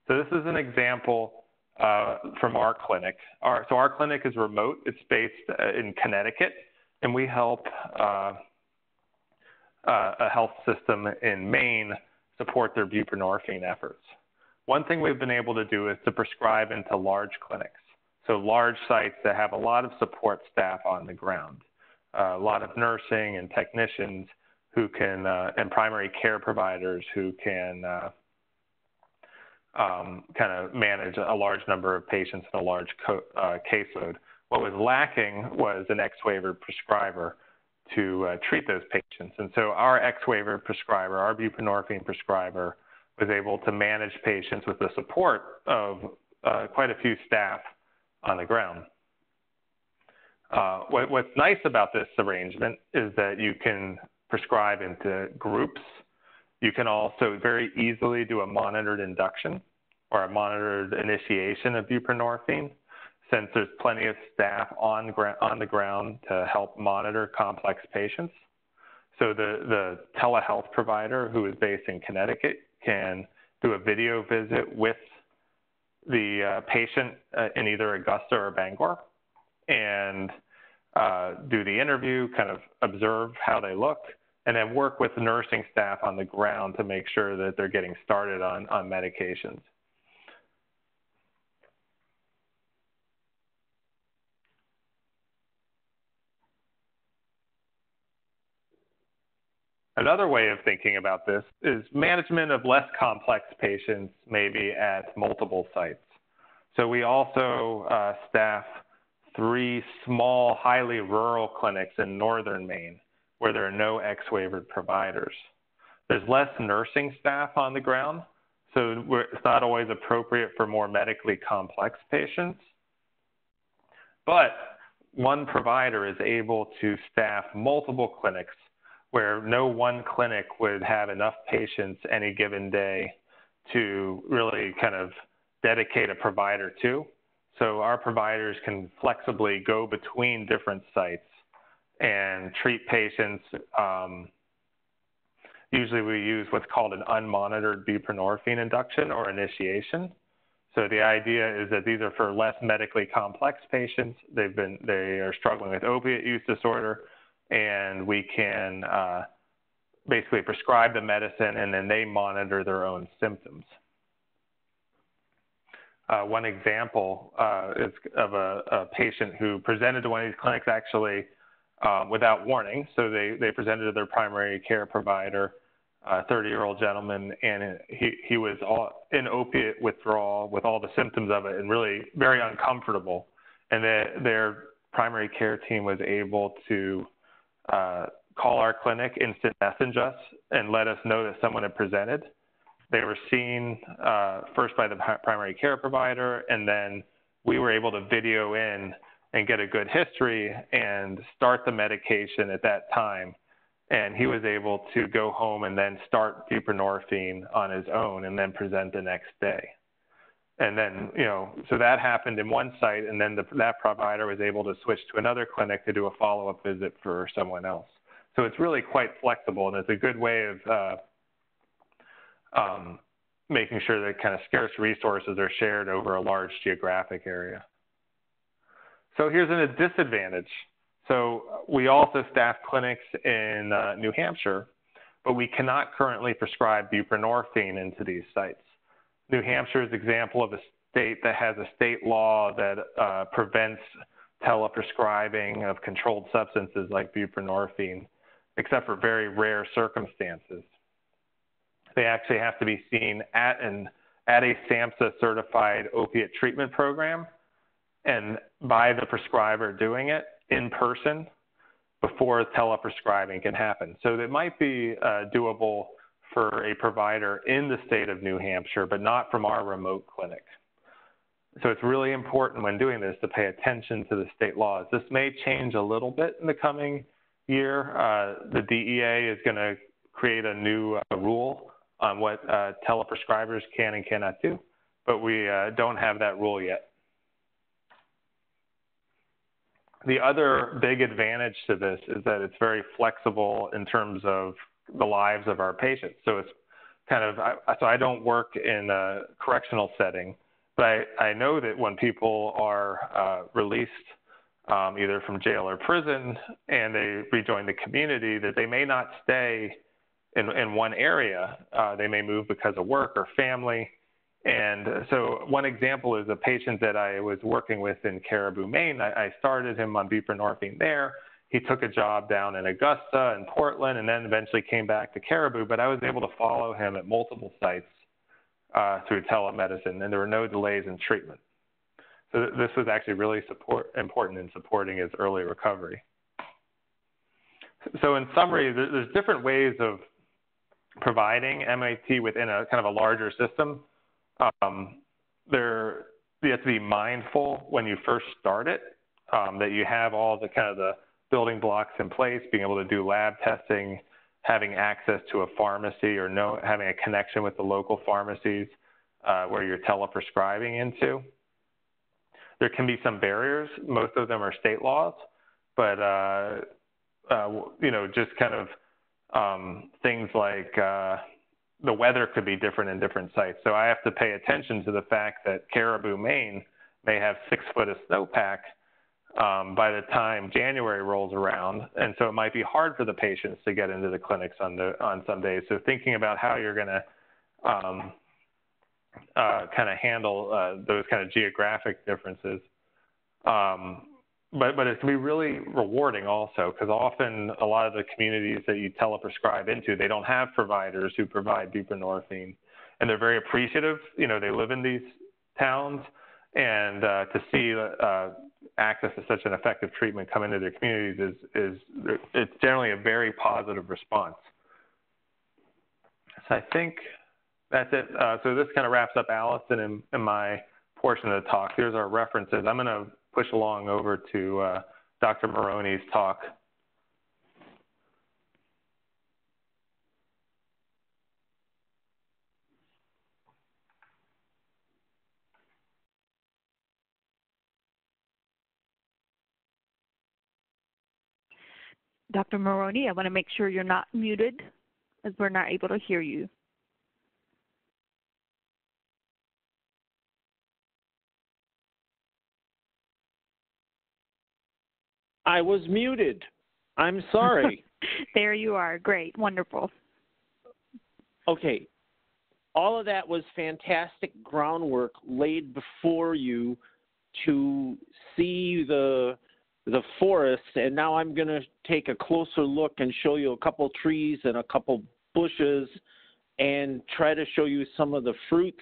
So this is an example from our clinic. So our clinic is remote. It's based in Connecticut, and we help a health system in Maine support their buprenorphine efforts. One thing we've been able to do is to prescribe into large clinics. So large sites that have a lot of support staff on the ground, a lot of nursing and technicians who can, and primary care providers who can kind of manage a large number of patients in a large caseload. What was lacking was an X-waiver prescriber to treat those patients. And so our X-waiver prescriber, our buprenorphine prescriber, was able to manage patients with the support of quite a few staff on the ground. What's nice about this arrangement is that you can prescribe into groups. You can also very easily do a monitored induction or a monitored initiation of buprenorphine, since there's plenty of staff on the ground to help monitor complex patients. So the telehealth provider, who is based in Connecticut, can do a video visit with the patient in either Augusta or Bangor and do the interview, kind of observe how they look, and then work with nursing staff on the ground to make sure that they're getting started on medications. Another way of thinking about this is management of less complex patients, maybe at multiple sites. So we also staff 3 small, highly rural clinics in northern Maine where there are no X-waivered providers. There's less nursing staff on the ground, so it's not always appropriate for more medically complex patients. But one provider is able to staff multiple clinics where no one clinic would have enough patients any given day to really kind of dedicate a provider to. So our providers can flexibly go between different sites and treat patients. Usually we use what's called an unmonitored buprenorphine induction or initiation. So the idea is that these are for less medically complex patients. They are struggling with opiate use disorder, and we can basically prescribe the medicine, and then they monitor their own symptoms. One example is of a patient who presented to one of these clinics actually without warning. So they presented to their primary care provider, a 30-year-old gentleman, and he was in opiate withdrawal with all the symptoms of it and really very uncomfortable. And their primary care team was able to call our clinic, instant message us, and let us know that someone had presented. They were seen first by the primary care provider, and then we were able to video in and get a good history and start the medication at that time. And he was able to go home and then start buprenorphine on his own and then present the next day. And then, so that happened in one site, and then that provider was able to switch to another clinic to do a follow-up visit for someone else. So it's really quite flexible, and it's a good way of making sure that kind of scarce resources are shared over a large geographic area. So here's a disadvantage. So we also staff clinics in New Hampshire, but we cannot currently prescribe buprenorphine into these sites. New Hampshire is an example of a state that has a state law that prevents teleprescribing of controlled substances like buprenorphine, except for very rare circumstances. They actually have to be seen at a SAMHSA certified opiate treatment program and by the prescriber doing it in person before teleprescribing can happen. So it might be doable for a provider in the state of New Hampshire, but not from our remote clinic. So it's really important when doing this to pay attention to the state laws. This may change a little bit in the coming year, the DEA is going to create a new rule on what teleprescribers can and cannot do, but we don't have that rule yet. The other big advantage to this is that it's very flexible in terms of the lives of our patients. So it's kind of, so I don't work in a correctional setting, but I know that when people are released either from jail or prison and they rejoin the community, that they may not stay in one area. They may move because of work or family. And so one example is a patient that I was working with in Caribou, Maine. I started him on buprenorphine there. He took a job down in Augusta and Portland, and then eventually came back to Caribou. But I was able to follow him at multiple sites through telemedicine, and there were no delays in treatment. So this was actually really important in supporting his early recovery. So in summary, there's different ways of providing MAT within a kind of a larger system. You have to be mindful when you first start it, that you have all the kind of the building blocks in place, being able to do lab testing, having access to a pharmacy or having a connection with the local pharmacies where you're teleprescribing into. There can be some barriers. Most of them are state laws, but just kind of things like the weather could be different in different sites. So I have to pay attention to the fact that Caribou, Maine may have 6 foot of snowpack by the time January rolls around. And so it might be hard for the patients to get into the clinics on some days. So thinking about how you're going to kind of handle those kind of geographic differences. But it can be really rewarding also, because often a lot of the communities that you teleprescribe into, they don't have providers who provide buprenorphine, and they're very appreciative. They live in these towns, and to see access to such an effective treatment come into their communities it's generally a very positive response. So I think that's it. So this kind of wraps up Allison and my portion of the talk. Here's our references. I'm going to push along over to Dr. Maloney's talk. Dr. Maloney, I want to make sure you're not muted, as we're not able to hear you. I was muted. I'm sorry. There you are. Great. Wonderful. Okay. All of that was fantastic groundwork laid before you to see the forest, and now I'm going to take a closer look and show you a couple trees and a couple bushes and try to show you some of the fruits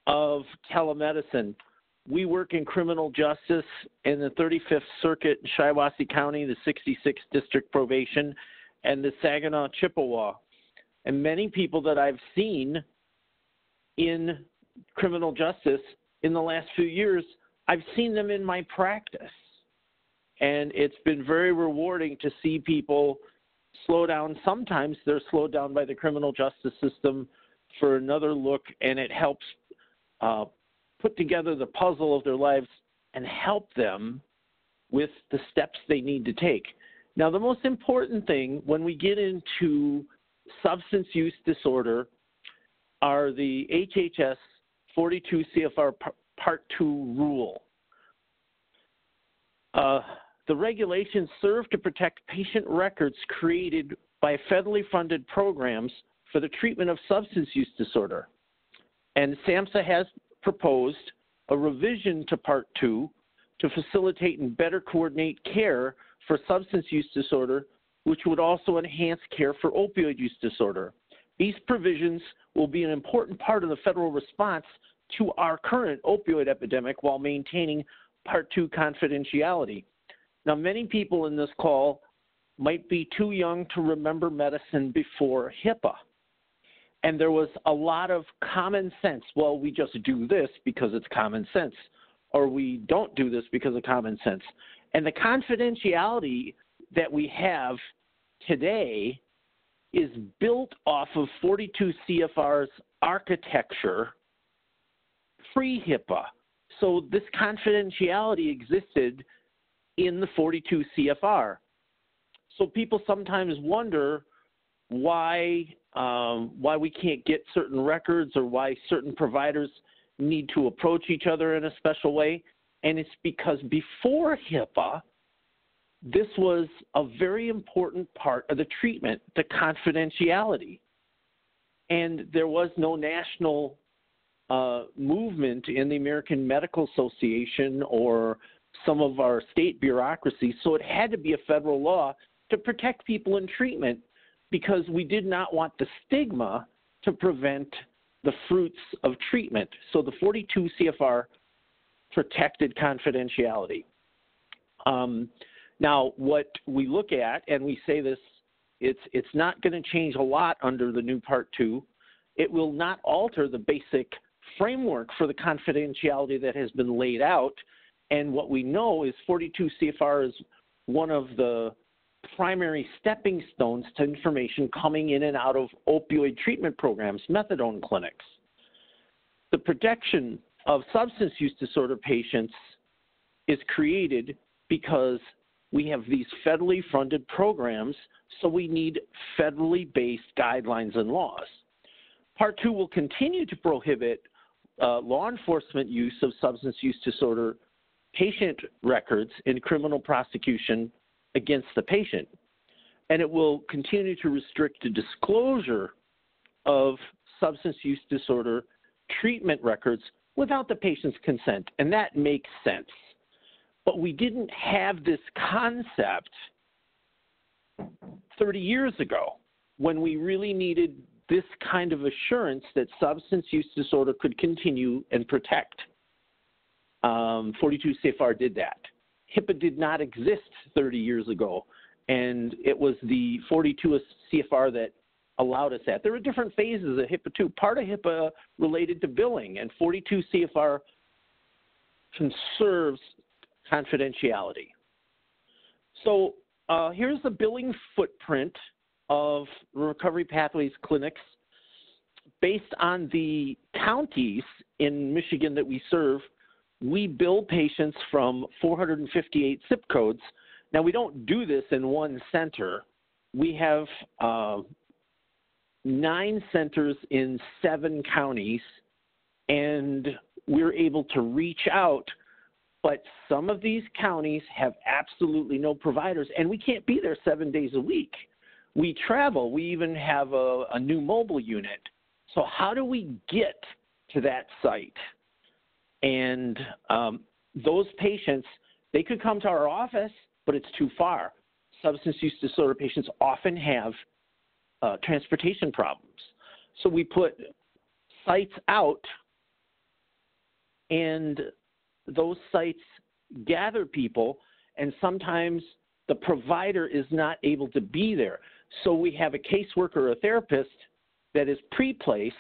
of telemedicine. We work in criminal justice in the 35th Circuit in Shiawassee County, the 66th District Probation, and the Saginaw Chippewa. And many people that I've seen in criminal justice in the last few years, I've seen them in my practice. And it's been very rewarding to see people slow down. Sometimes they're slowed down by the criminal justice system for another look, and it helps put together the puzzle of their lives and help them with the steps they need to take. Now, the most important thing when we get into substance use disorder are the HHS 42 CFR Part 2 rule. The regulations serve to protect patient records created by federally funded programs for the treatment of substance use disorder. And SAMHSA has proposed a revision to Part 2 to facilitate and better coordinate care for substance use disorder, which would also enhance care for opioid use disorder. These provisions will be an important part of the federal response to our current opioid epidemic while maintaining Part 2 confidentiality. Now, many people in this call might be too young to remember medicine before HIPAA. And there was a lot of common sense. Well, we just do this because it's common sense, or we don't do this because of common sense. And the confidentiality that we have today is built off of 42 CFR's architecture pre-HIPAA. So this confidentiality existed in the 42 CFR. So people sometimes wonder why we can't get certain records or why certain providers need to approach each other in a special way. And it's because before HIPAA, this was a very important part of the treatment, the confidentiality. And there was no national movement in the American Medical Association or some of our state bureaucracies, so it had to be a federal law to protect people in treatment because we did not want the stigma to prevent the fruits of treatment. So the 42 CFR protected confidentiality. Now, what we look at, and we say this, it's not going to change a lot under the new Part 2. It will not alter the basic framework for the confidentiality that has been laid out. And what we know is 42 CFR is one of the primary stepping stones to information coming in and out of opioid treatment programs, methadone clinics. The protection of substance use disorder patients is created because we have these federally funded programs, so we need federally based guidelines and laws. Part 2 will continue to prohibit law enforcement use of substance use disorder patient records in criminal prosecution against the patient. And it will continue to restrict the disclosure of substance use disorder treatment records without the patient's consent. And that makes sense. But we didn't have this concept 30 years ago when we really needed this kind of assurance that substance use disorder could continue and protect. 42 CFR did that. HIPAA did not exist 30 years ago, and it was the 42 CFR that allowed us that. There were different phases of HIPAA too. Part of HIPAA related to billing, and 42 CFR conserves confidentiality. So here's the billing footprint of Recovery Pathways clinics based on the counties in Michigan that we serve. We bill patients from 458 zip codes. Now, we don't do this in one center. We have 9 centers in 7 counties, and we're able to reach out. But some of these counties have absolutely no providers, and we can't be there 7 days a week. We travel. We even have a new mobile unit. So how do we get to that site? And those patients, they could come to our office, but it's too far. Substance use disorder patients often have transportation problems. So we put sites out, and those sites gather people, and sometimes the provider is not able to be there. So we have a caseworker or a therapist that is pre-placed,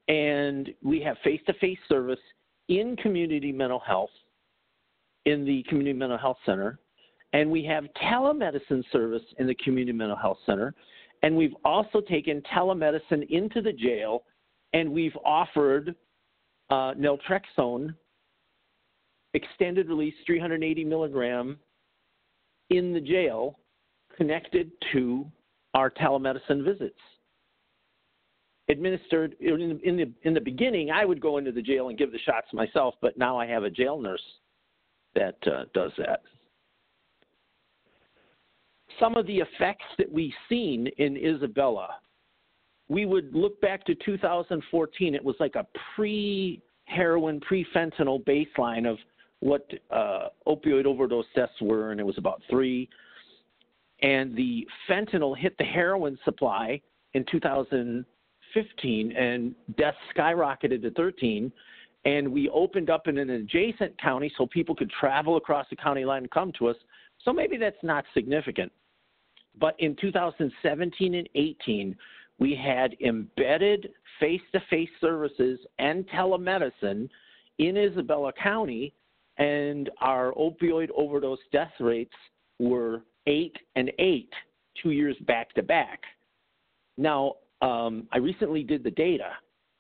and we have face-to-face service in community mental health, in the community mental health center, and we have telemedicine service in the community mental health center, and we've also taken telemedicine into the jail, and we've offered naltrexone, extended release 380 milligram in the jail, connected to our telemedicine visits. Administered in the beginning, I would go into the jail and give the shots myself, but now I have a jail nurse that does that. Some of the effects that we've seen in Isabella, we would look back to 2014. It was like a pre-heroin, pre-fentanyl baseline of what opioid overdose deaths were, and it was about 3. And the fentanyl hit the heroin supply in 2015, and deaths skyrocketed to 13. And we opened up in an adjacent county so people could travel across the county line and come to us. So maybe that's not significant. But in 2017 and 18, we had embedded face-to-face services and telemedicine in Isabella County, and our opioid overdose death rates were 8 and 8, 2 years back to back. Now, I recently did the data,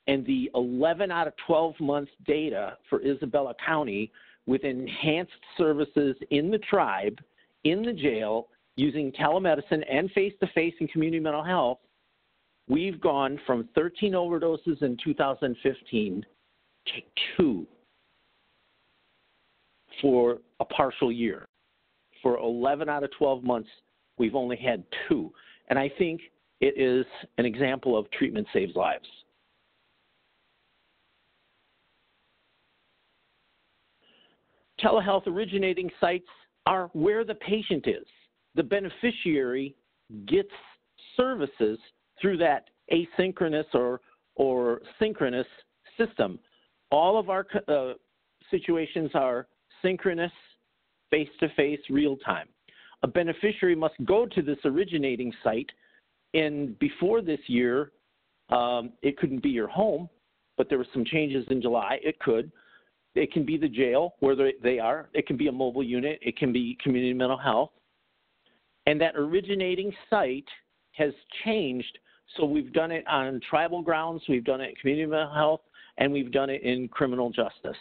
and the 11 out of 12 months data for Isabella County with enhanced services in the tribe, in the jail, using telemedicine and face-to-face and community mental health, we've gone from 13 overdoses in 2015 to 2 for a partial year. For 11 out of 12 months, we've only had 2. And I think it is an example of treatment saves lives. Telehealth originating sites are where the patient is. The beneficiary gets services through that asynchronous or synchronous system. All of our situations are synchronous, face-to-face, real-time. A beneficiary must go to this originating site, and before this year, it couldn't be your home, but there were some changes in July. It could. It can be the jail where they are. It can be a mobile unit. It can be community mental health. And that originating site has changed. So we've done it on tribal grounds, we've done it in community mental health, and we've done it in criminal justice.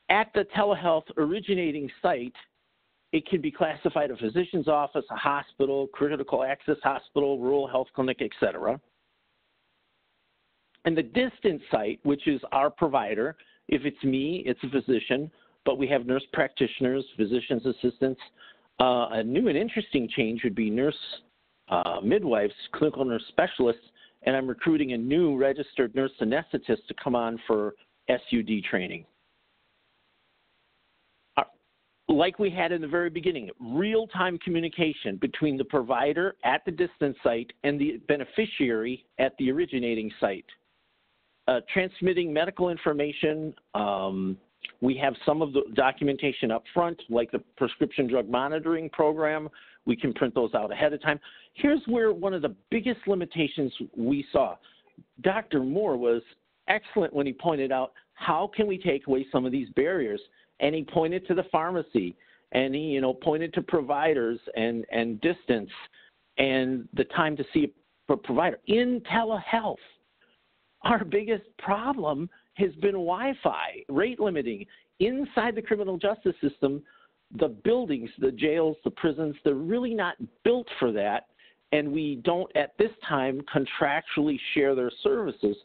At the telehealth originating site, it can be classified a physician's office, a hospital, critical access hospital, rural health clinic, etc. And the distance site, which is our provider, if it's me, it's a physician, but we have nurse practitioners, physician's assistants. A new and interesting change would be nurse midwives, clinical nurse specialists, and I'm recruiting a new registered nurse anesthetist to come on for SUD training. Like we had in the very beginning, real-time communication between the provider at the distance site and the beneficiary at the originating site. Transmitting medical information, we have some of the documentation up front, like the prescription drug monitoring program. We can print those out ahead of time. Here's where one of the biggest limitations we saw. Dr. Moore was excellent when he pointed out, how can we take away some of these barriers? And he pointed to the pharmacy, and he pointed to providers and distance and the time to see a provider. In telehealth, our biggest problem has been Wi-Fi, rate limiting. Inside the criminal justice system, the buildings, the jails, the prisons, they're really not built for that, and we don't at this time contractually share their services.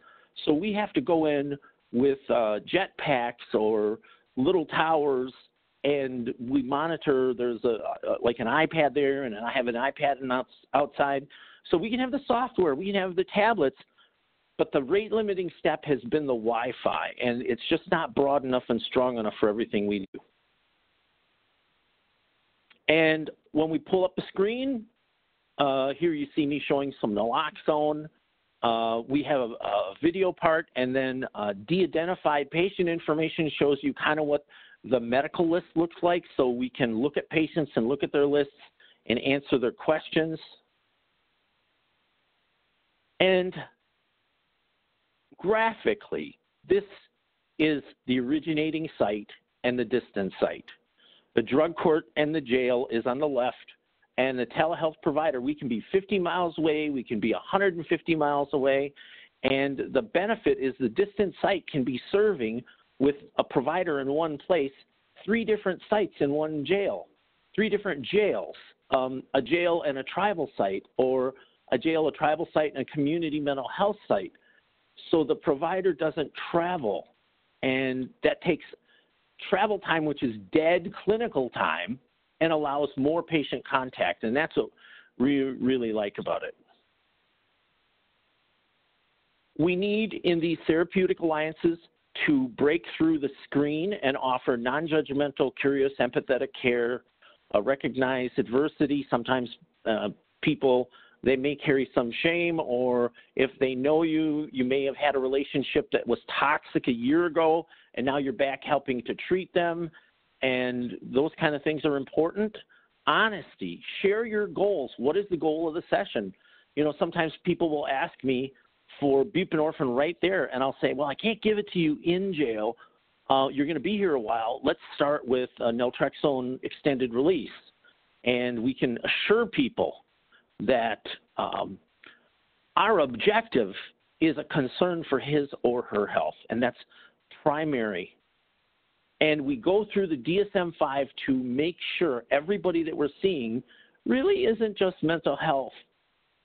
So we have to go in with jetpacks or little towers, and we monitor. There's like an iPad there, and I have an iPad outside. So we can have the software, we can have the tablets, but the rate limiting step has been the Wi-Fi, and it's just not broad enough and strong enough for everything we do. And when we pull up the screen, here you see me showing some naloxone. We have a video part, and then de-identified patient information shows you kind of what the medical list looks like, so we can look at patients and look at their lists and answer their questions. And graphically, this is the originating site and the distance site. The drug court and the jail is on the left, and the telehealth provider, we can be 50 miles away, we can be 150 miles away, and the benefit is the distance site can be serving with a provider in one place, 3 different sites in one jail, 3 different jails, a jail and a tribal site, or a jail, a tribal site, and a community mental health site. So the provider doesn't travel, and that takes travel time, which is dead clinical time, and allows more patient contact, and that's what we really like about it. We need, in these therapeutic alliances, to break through the screen and offer non-judgmental, curious, empathetic care, recognize adversity. Sometimes people, they may carry some shame, or if they know you, you may have had a relationship that was toxic a year ago, and now you're back helping to treat them. And those kind of things are important. Honesty, share your goals. What is the goal of the session? Sometimes people will ask me for buprenorphine right there, and I'll say, well, I can't give it to you in jail. you're going to be here a while. Let's start with naltrexone extended release. And we can assure people that our objective is a concern for his or her health, and that's primary. And we go through the DSM-5 to make sure everybody that we're seeing really isn't just mental health.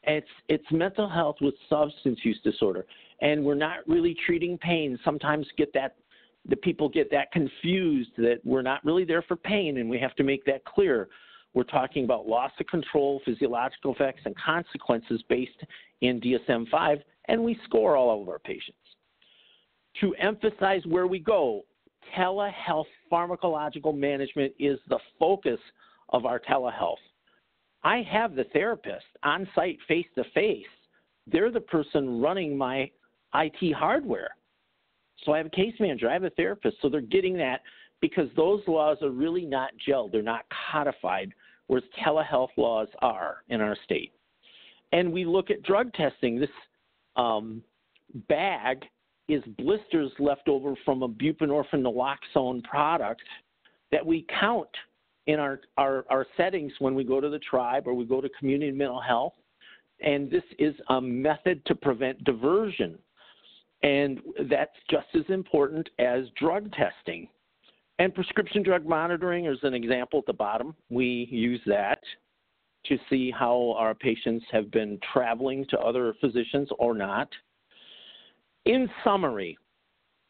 It's mental health with substance use disorder. And we're not really treating pain. Sometimes the people get that confused that we're not really there for pain, and we have to make that clear. We're talking about loss of control, physiological effects, and consequences based in DSM-5, and we score all of our patients. To emphasize where we go, telehealth pharmacological management is the focus of our telehealth. I have the therapist on site face-to-face. They're the person running my IT hardware. So I have a case manager, I have a therapist, so they're getting that because those laws are really not gelled, they're not codified, whereas telehealth laws are in our state. And we look at drug testing. This bag is blisters left over from a buprenorphine naloxone product that we count in our settings when we go to the tribe or we go to community mental health. And this is a method to prevent diversion. And that's just as important as drug testing. And prescription drug monitoring is an example at the bottom. We use that to see how our patients have been traveling to other physicians or not. In summary,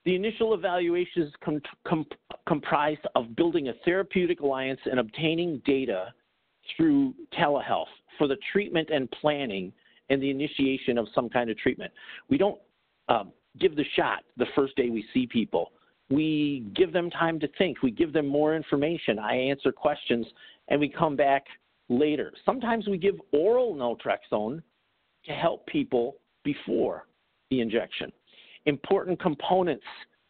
the initial evaluation is comprised of building a therapeutic alliance and obtaining data through telehealth for the treatment and planning and the initiation of some kind of treatment. We don't give the shot the first day we see people. We give them time to think. We give them more information. I answer questions, and we come back later. Sometimes we give oral naltrexone to help people before the injection. Important components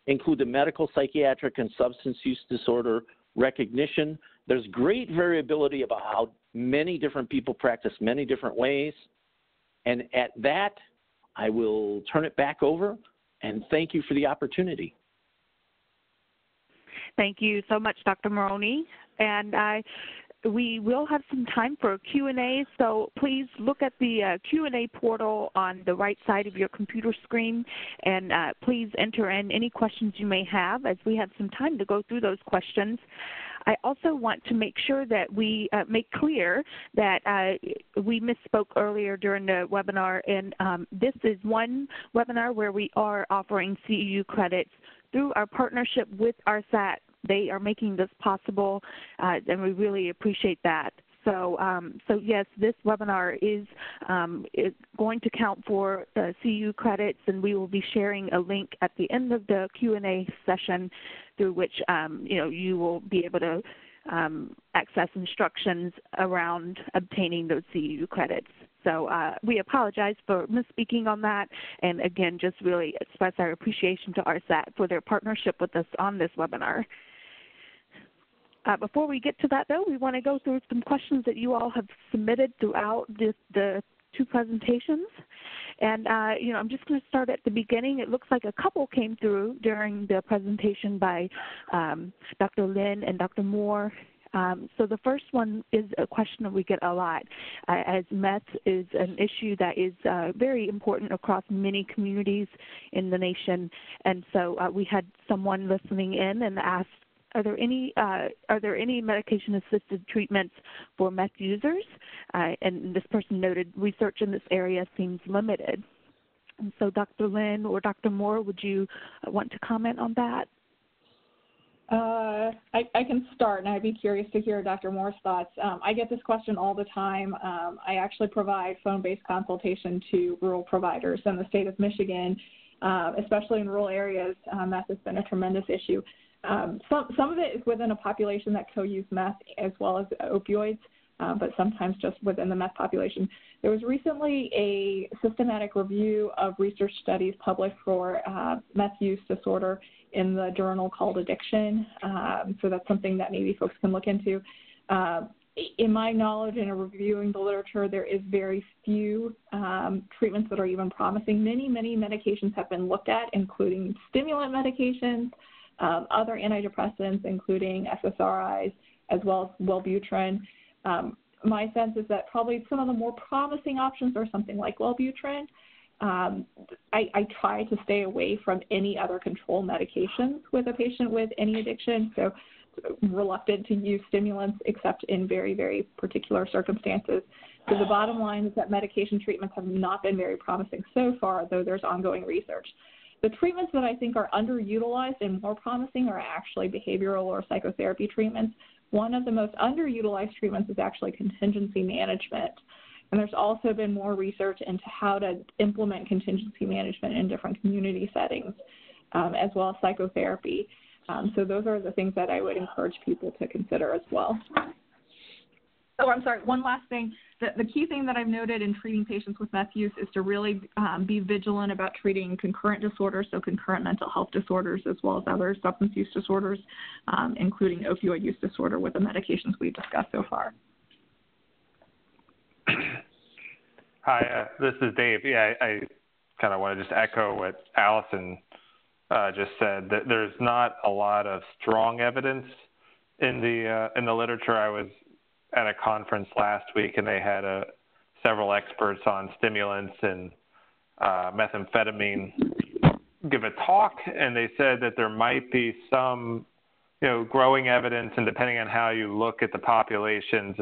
include the medical, psychiatric, and substance use disorder recognition. There's great variability about how many different people practice many different ways. And at that, I will turn it back over, and thank you for the opportunity. Thank you so much, Dr. Maloney. And we will have some time for Q&A, so please look at the Q&A portal on the right side of your computer screen, and please enter in any questions you may have as we have some time to go through those questions. I also want to make sure that we make clear that we misspoke earlier during the webinar, and this is one webinar where we are offering CEU credits through our partnership with RSAT. They are making this possible, and we really appreciate that. So yes, this webinar is going to count for CEU credits, and we will be sharing a link at the end of the Q&A session through which you will be able to access instructions around obtaining those CEU credits. So we apologize for misspeaking on that, and again, just really express our appreciation to RSAT for their partnership with us on this webinar. Before we get to that, though, we want to go through some questions that you all have submitted throughout the two presentations. And, I'm just going to start at the beginning. It looks like a couple came through during the presentation by Dr. Lynn and Dr. Moore. So the first one is a question that we get a lot, as meth is an issue that is very important across many communities in the nation. And so we had someone listening in and asked, are there any medication-assisted treatments for meth users? And this person noted research in this area seems limited. And so Dr. Lynn or Dr. Moore, would you want to comment on that? I can start, and I'd be curious to hear Dr. Moore's thoughts. I get this question all the time. I actually provide phone-based consultation to rural providers in the state of Michigan, especially in rural areas. Meth has been a tremendous issue. Some of it is within a population that co-use meth as well as opioids, but sometimes just within the meth population. There was recently a systematic review of research studies published for meth use disorder in the journal called Addiction, so that's something that maybe folks can look into. In my knowledge and in reviewing the literature, there is very few treatments that are even promising. Many medications have been looked at, including stimulant medications, other antidepressants, including SSRIs, as well as Wellbutrin. My sense is that probably some of the more promising options are something like Wellbutrin. I try to stay away from any other control medications with a patient with any addiction, so reluctant to use stimulants except in very, very particular circumstances. So the bottom line is that medication treatments have not been very promising so far, though there's ongoing research. The treatments that I think are underutilized and more promising are actually behavioral or psychotherapy treatments. One of the most underutilized treatments is actually contingency management. And there's also been more research into how to implement contingency management in different community settings, as well as psychotherapy. So those are the things that I would encourage people to consider as well. Oh, I'm sorry, one last thing. The key thing that I've noted in treating patients with meth use is to really be vigilant about treating concurrent disorders, so concurrent mental health disorders, as well as other substance use disorders, including opioid use disorder with the medications we've discussed so far. Hi, this is Dave. Yeah, I kind of want to just echo what Allison just said, that there's not a lot of strong evidence in the literature. I was at a conference last week, and they had several experts on stimulants and methamphetamine give a talk, and they said that there might be some, growing evidence, and depending on how you look at the populations,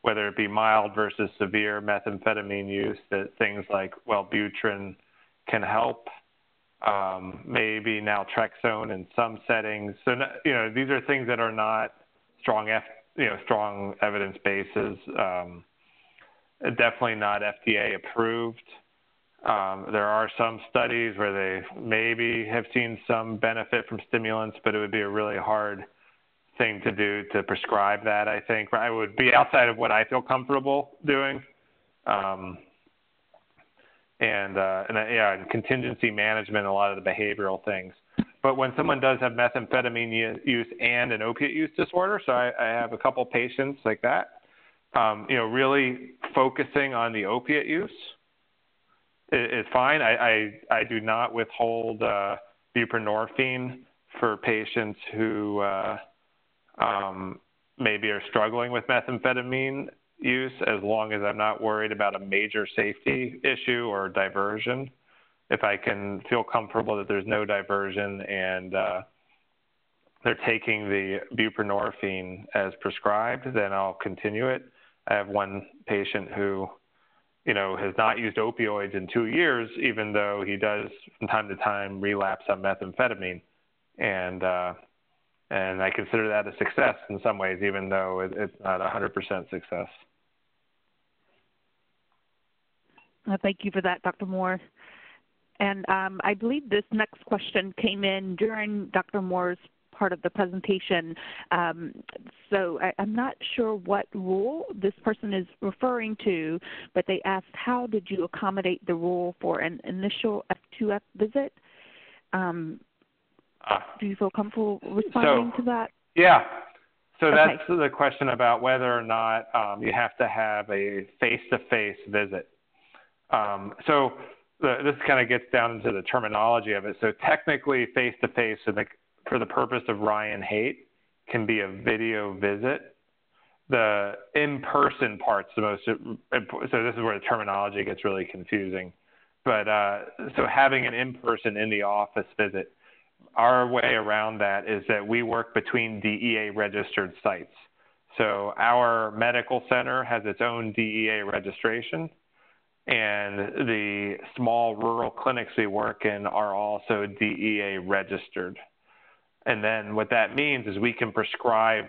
whether it be mild versus severe methamphetamine use, that things like Wellbutrin can help. Maybe naltrexone in some settings. So, these are things that are not strong evidence bases. Definitely not FDA approved. There are some studies where they maybe have seen some benefit from stimulants, but it would be a really hard thing to do to prescribe that, I think. I would be outside of what I feel comfortable doing. And contingency management, a lot of the behavioral things. But when someone does have methamphetamine use and an opiate use disorder, so I have a couple patients like that, really focusing on the opiate use is fine. I do not withhold buprenorphine for patients who maybe are struggling with methamphetamine use, as long as I'm not worried about a major safety issue or diversion. If I can feel comfortable that there's no diversion and they're taking the buprenorphine as prescribed, then I'll continue it. I have one patient who, has not used opioids in 2 years, even though he does from time to time relapse on methamphetamine. And I consider that a success in some ways, even though it's not 100% success. Thank you for that, Dr. Moore. And I believe this next question came in during Dr. Moore's part of the presentation. So I'm not sure what rule this person is referring to, but they asked, how did you accommodate the rule for an initial F2F visit? Do you feel comfortable responding to that? Yeah. So that's the question about whether or not you have to have a face-to-face visit. This kind of gets down into the terminology of it. So technically, face-to-face, for the purpose of Ryan Haight, can be a video visit. The in-person part's the most, so this is where the terminology gets really confusing. But so having an in-person in the office visit, our way around that is that we work between DEA-registered sites. So our medical center has its own DEA registration, and the small rural clinics we work in are also DEA registered. And then what that means is we can prescribe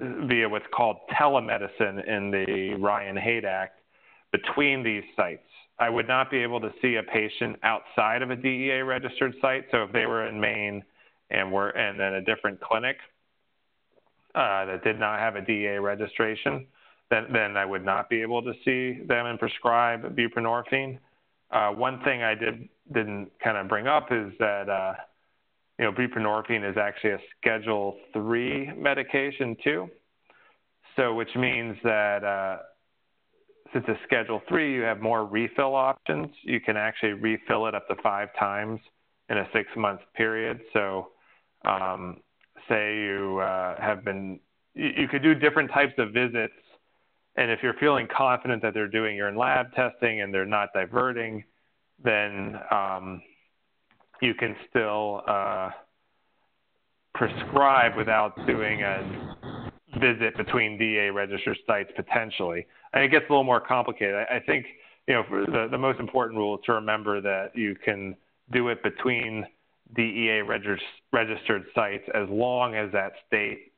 via what's called telemedicine in the Ryan Haight Act between these sites. I would not be able to see a patient outside of a DEA registered site. So if they were in Maine and were in a different clinic that did not have a DEA registration, then I would not be able to see them and prescribe buprenorphine. One thing I didn't kind of bring up is that buprenorphine is actually a Schedule III medication too. So which means that since it's Schedule III, you have more refill options. You can actually refill it up to 5 times in a 6-month period. So say you you could do different types of visits, and if you're feeling confident that they're doing urine lab testing and they're not diverting, then you can still prescribe without doing a visit between DEA registered sites potentially. And it gets a little more complicated. I think, for the most important rule is to remember that you can do it between DEA registered sites as long as that state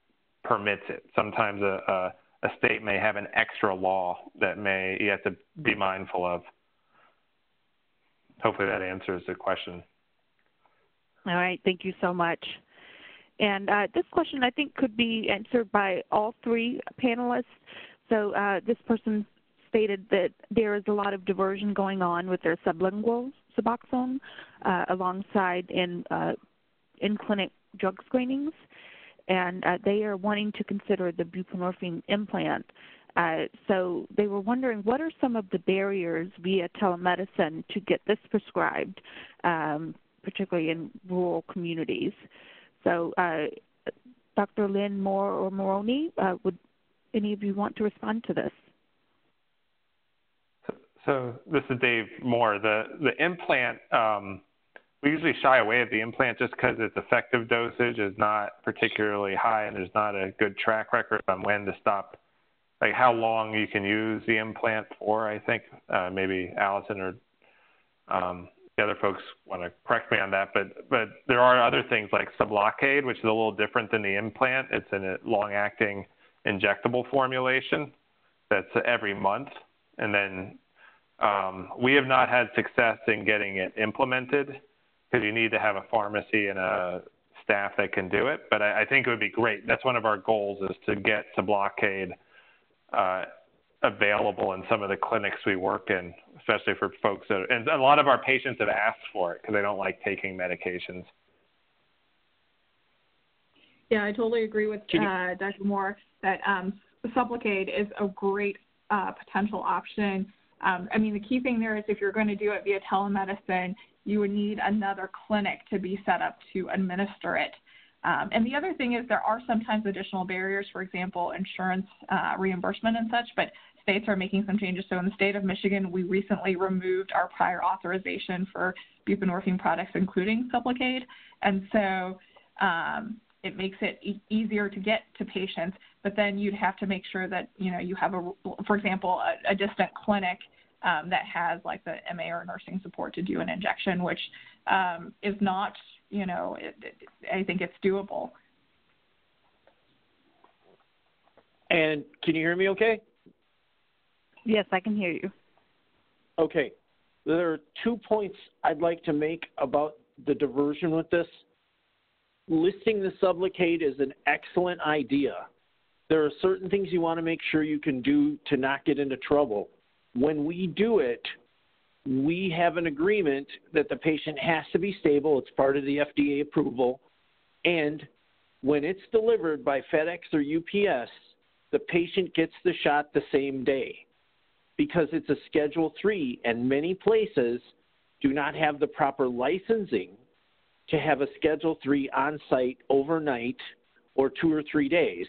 permits it. Sometimes a state may have an extra law that you have to be mindful of. Hopefully that answers the question. All right, thank you so much. And this question, I think, could be answered by all three panelists. So this person stated that there is a lot of diversion going on with their sublingual Suboxone alongside in-clinic drug screenings, and they are wanting to consider the buprenorphine implant. So they were wondering, what are some of the barriers via telemedicine to get this prescribed, particularly in rural communities? So Dr. Lynn, Moore, or Maloney, would any of you want to respond to this? So this is Dave Moore. The implant, we usually shy away at the implant just because its effective dosage is not particularly high, and there's not a good track record on when to stop, like how long you can use the implant for. I think maybe Allison or the other folks want to correct me on that, but there are other things like Sublocade, which is a little different than the implant. It's in a long-acting injectable formulation that's every month, and then we have not had success in getting it implemented because you need to have a pharmacy and a staff that can do it. But I think it would be great. That's one of our goals, is to get Sublocade available in some of the clinics we work in, especially for folks and a lot of our patients have asked for it because they don't like taking medications. Yeah, I totally agree with Dr. Moore that Sublocade is a great potential option. I mean, the key thing there is if you're going to do it via telemedicine, you would need another clinic to be set up to administer it. And the other thing is there are sometimes additional barriers, for example, insurance reimbursement and such, but states are making some changes. So in the state of Michigan, we recently removed our prior authorization for buprenorphine products, including Sublocade. And so it makes it easier to get to patients, but then you'd have to make sure that, you have, for example, a distant clinic that has like the MA or nursing support to do an injection, which is not, I think it's doable. And can you hear me okay? Yes, I can hear you. Okay. There are 2 points I'd like to make about the diversion with this. Listing the Sublocade is an excellent idea. There are certain things you want to make sure you can do to not get into trouble. When we do it, we have an agreement that the patient has to be stable. It's part of the FDA approval. And when it's delivered by FedEx or UPS, the patient gets the shot the same day because it's a Schedule III, and many places do not have the proper licensing to have a Schedule III on-site overnight or 2 or 3 days.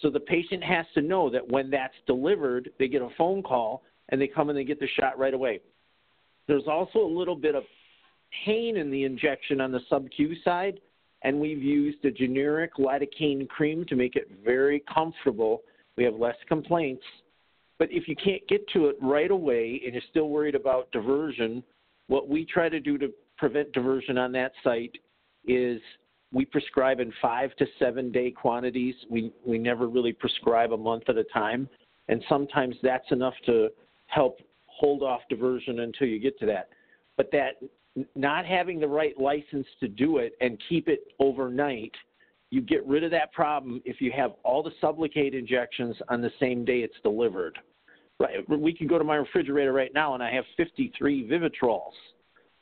So the patient has to know that when that's delivered, they get a phone call and they come and they get the shot right away. There's also a little bit of pain in the injection on the sub-Q side, and we've used a generic lidocaine cream to make it very comfortable. We have less complaints. But if you can't get to it right away and you're still worried about diversion, what we try to do to prevent diversion on that site is we prescribe in 5 to 7 day quantities. We never really prescribe a month at a time, and sometimes that's enough to help hold off diversion until you get to that. But that not having the right license to do it and keep it overnight, you get rid of that problem if you have all the Sublocade injections on the same day it's delivered. Right, we can go to my refrigerator right now and I have 53 Vivitrols,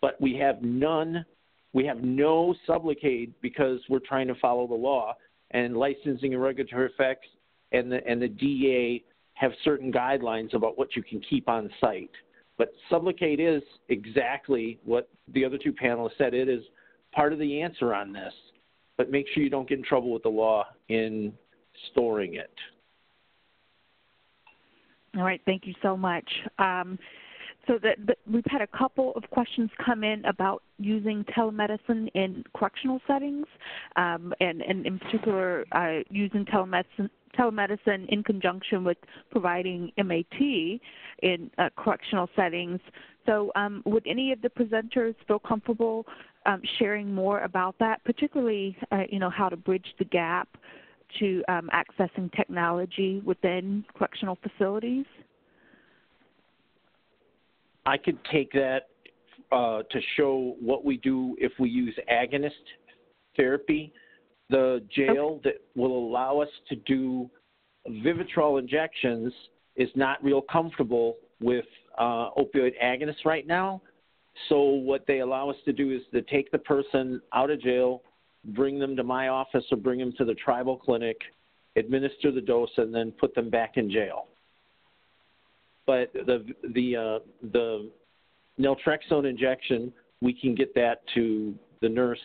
but we have no Sublocade because we're trying to follow the law, and licensing and regulatory effects and the DEA have certain guidelines about what you can keep on site. But Sublocade is exactly what the other two panelists said. It is part of the answer on this, but make sure you don't get in trouble with the law in storing it. All right, thank you so much. So we've had a couple of questions come in about using telemedicine in correctional settings, and in particular using telemedicine in conjunction with providing MAT in correctional settings. So would any of the presenters feel comfortable sharing more about that, particularly how to bridge the gap to accessing technology within correctional facilities? I could take that to show what we do if we use agonist therapy. The jail that will allow us to do Vivitrol injections is not real comfortable with opioid agonists right now. So what they allow us to do is to take the person out of jail, bring them to my office or bring them to the tribal clinic, administer the dose, and then put them back in jail. But the naltrexone injection, we can get that to the nurse,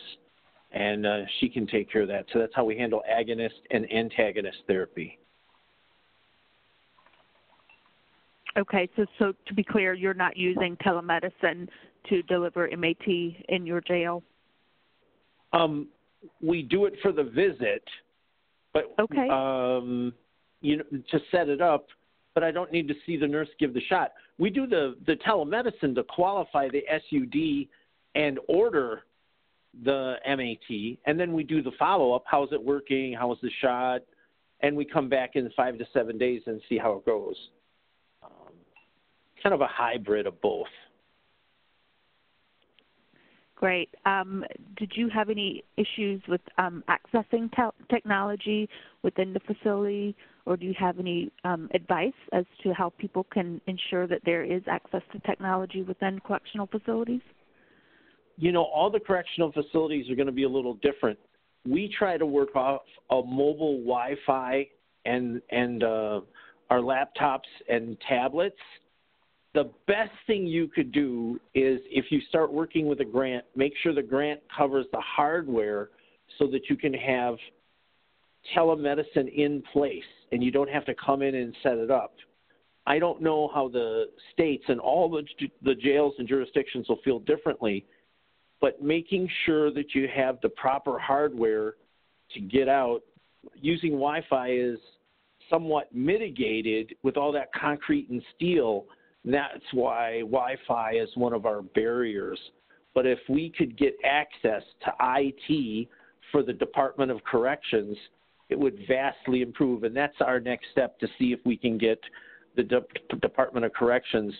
and she can take care of that. So that's how we handle agonist and antagonist therapy. Okay, so to be clear, you're not using telemedicine to deliver MAT in your jail? We do it for the visit, but okay. To set it up, but I don't need to see the nurse give the shot. We do the telemedicine to qualify the SUD and order the MAT, and then we do the follow-up. How's it working? How was the shot? And we come back in 5 to 7 days and see how it goes. Kind of a hybrid of both. Great. Did you have any issues with accessing technology within the facility, or do you have any advice as to how people can ensure that there is access to technology within correctional facilities? All the correctional facilities are going to be a little different. We try to work off a mobile Wi-Fi and our laptops and tablets. The best thing you could do is, if you start working with a grant, make sure the grant covers the hardware so that you can have telemedicine in place and you don't have to come in and set it up. I don't know how the states and all the jails and jurisdictions will feel differently, but making sure that you have the proper hardware to get out. Using Wi-Fi is somewhat mitigated with all that concrete and steel. That's why Wi-Fi is one of our barriers. But if we could get access to IT for the Department of Corrections, it would vastly improve. And that's our next step, to see if we can get the Department of Corrections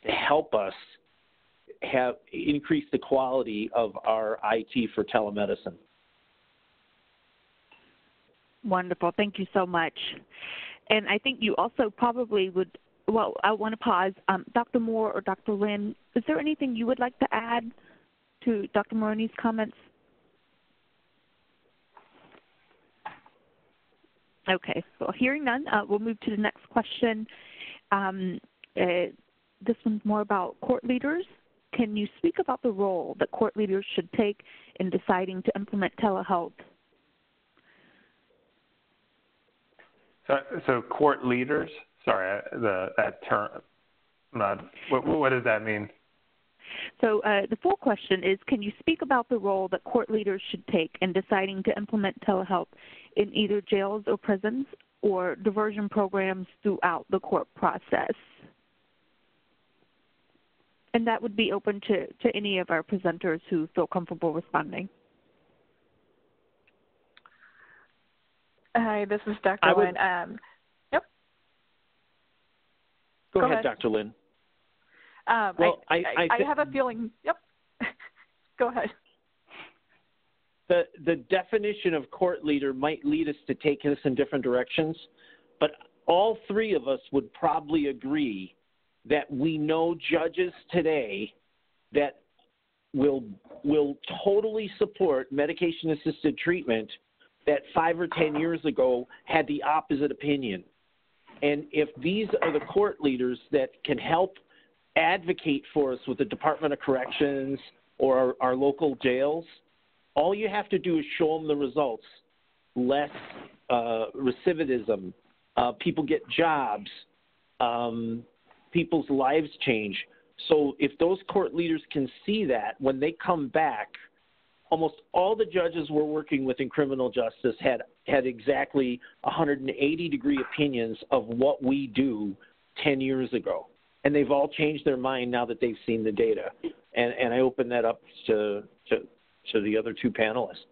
to help us increase the quality of our IT for telemedicine. Wonderful. Thank you so much. And I think you also probably would, well, I want to pause. Dr. Moore or Dr. Lynn, is there anything you would like to add to Dr. Maloney's comments? Okay. Well, hearing none, we'll move to the next question. This one's more about court leaders. Can you speak about the role that court leaders should take in deciding to implement telehealth? So court leaders? Sorry, that term. What does that mean? So the full question is, can you speak about the role that court leaders should take in deciding to implement telehealth in either jails or prisons, or diversion programs throughout the court process? And that would be open to any of our presenters who feel comfortable responding. Hi, this is Dr. Lynn. Yep. Go ahead, Dr. Lynn. I have a feeling. Yep. Go ahead. The definition of court leader might lead us to take this in different directions, but all three of us would probably agree that we know judges today that will totally support medication-assisted treatment that 5 or 10 years ago had the opposite opinion. And if these are the court leaders that can help advocate for us with the Department of Corrections or our local jails, All you have to do is show them the results. Less recidivism, people get jobs, people's lives change. So if those court leaders can see that, when they come back, almost all the judges we're working with in criminal justice had exactly 180-degree opinions of what we do 10 years ago. And they've all changed their mind now that they've seen the data. And I open that up to the other two panelists.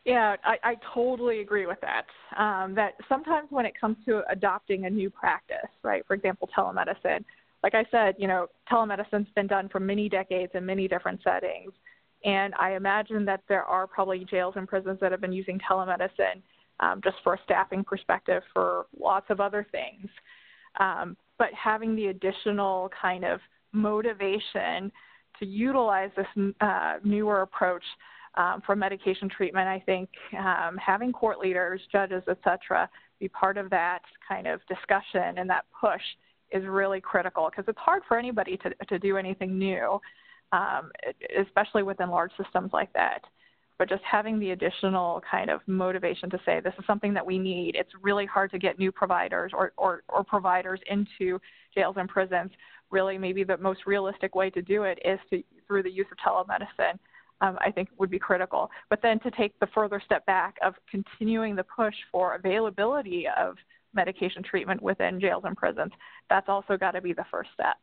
Yeah, I totally agree with that. That sometimes when it comes to adopting a new practice, right, for example, telemedicine, like I said, telemedicine's been done for many decades in many different settings. And I imagine that there are probably jails and prisons that have been using telemedicine just for a staffing perspective for lots of other things. But having the additional kind of motivation to utilize this newer approach for medication treatment, I think having court leaders, judges, et cetera, be part of that kind of discussion and that push is really critical, because it's hard for anybody to do anything new, especially within large systems like that. But just having the additional kind of motivation to say this is something that we need. It's really hard to get new providers or providers into jails and prisons. Really, maybe the most realistic way to do it is through the use of telemedicine. I think would be critical. But then to take the further step back of continuing the push for availability of medication treatment within jails and prisons, that's also got to be the first step.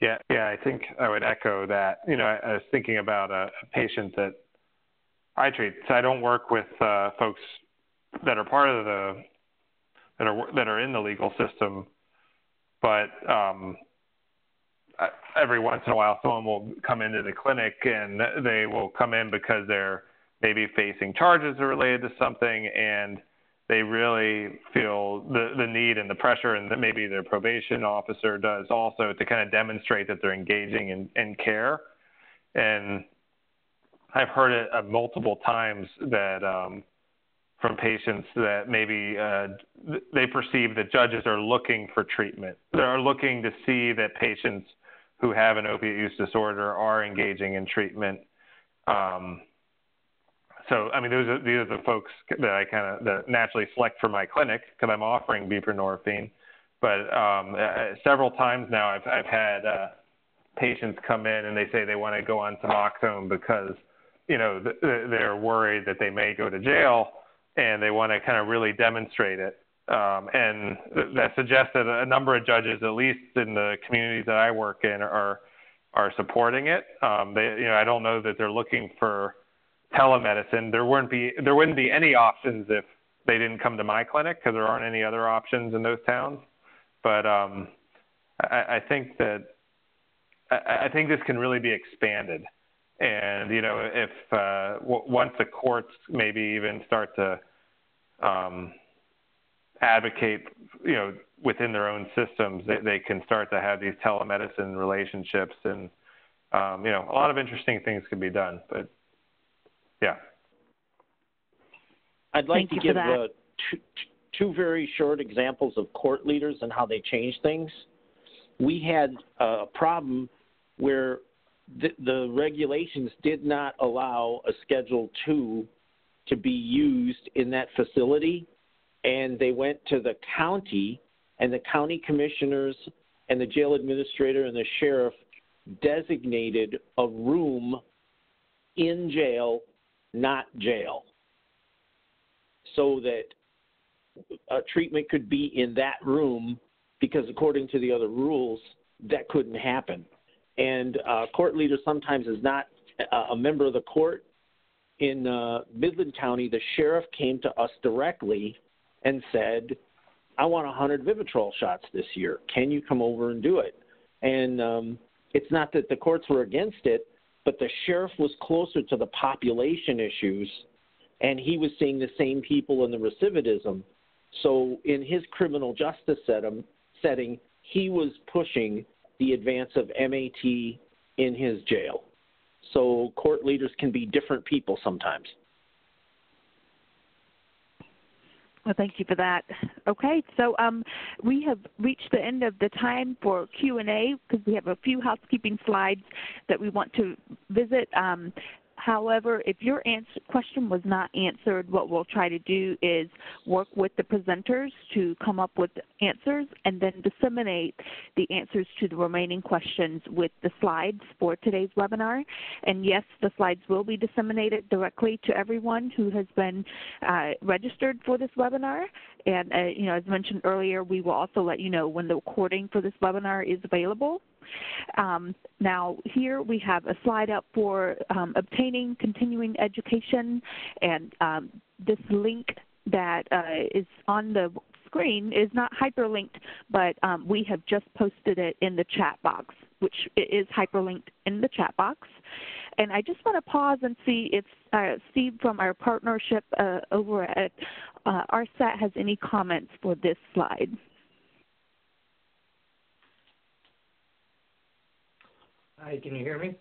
Yeah, I think I would echo that. I was thinking about a patient that I treat. So I don't work with folks that are part of that are in the legal system, but every once in a while, someone will come into the clinic and they will come in because they're maybe facing charges related to something, and they really feel the need and the pressure, and that maybe their probation officer does also, to kind of demonstrate that they're engaging in care. And I've heard it multiple times that from patients that maybe they perceive that judges are looking for treatment. They're looking to see that patients who have an opiate use disorder are engaging in treatment. So, I mean, these are the folks that I that naturally select for my clinic because I'm offering buprenorphine. But several times now I've had patients come in and they say they want to go on Suboxone because, they're worried that they may go to jail, and they want to kind of really demonstrate it. And that suggests that a number of judges, at least in the communities that I work in, are supporting it. I don't know that they're looking for telemedicine. There wouldn't be any options if they didn't come to my clinic, because there aren't any other options in those towns. But I think this can really be expanded. And if once the courts maybe even start to advocate, within their own systems, they can start to have these telemedicine relationships, and a lot of interesting things can be done. But yeah, I'd like to give two very short examples of court leaders and how they change things. We had a problem where the regulations did not allow a Schedule II to be used in that facility, and they went to the county, and the county commissioners and the jail administrator and the sheriff designated a room in jail, not jail, so that treatment could be in that room, because according to the other rules, that couldn't happen. And court leader sometimes is not a member of the court. In Midland County, the sheriff came to us directly and said, I want 100 Vivitrol shots this year. Can you come over and do it? And it's not that the courts were against it, but the sheriff was closer to the population issues, and he was seeing the same people in the recidivism. So in his criminal justice setting, he was pushing the advance of MAT in his jail. So court leaders can be different people sometimes. Well, thank you for that. Okay, so we have reached the end of the time for Q&A because we have a few housekeeping slides that we want to visit. However, if your question was not answered, what we'll try to do is work with the presenters to come up with answers and then disseminate the answers to the remaining questions with the slides for today's webinar. And yes, the slides will be disseminated directly to everyone who has been registered for this webinar. And as mentioned earlier, we will also let you know when the recording for this webinar is available. Now, here we have a slide up for obtaining continuing education, and this link that is on the screen is not hyperlinked, but we have just posted it in the chat box, which is hyperlinked in the chat box. And I just want to pause and see if Steve from our partnership over at RSAT has any comments for this slide. Hi, can you hear me?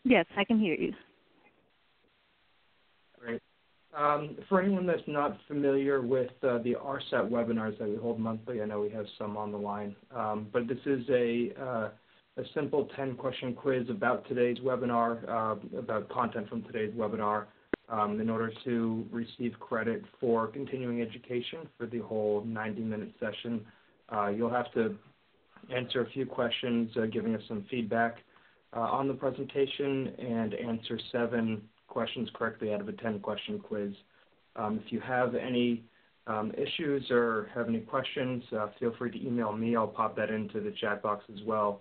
Yes, I can hear you. Great. For anyone that's not familiar with the RSAT webinars that we hold monthly, I know we have some on the line, but this is a simple 10-question quiz about today's webinar, about content from today's webinar, in order to receive credit for continuing education for the whole 90-minute session. You'll have to answer a few questions, giving us some feedback on the presentation, and answer 7 questions correctly out of a 10-question quiz. If you have any issues or have any questions, feel free to email me. I'll pop that into the chat box as well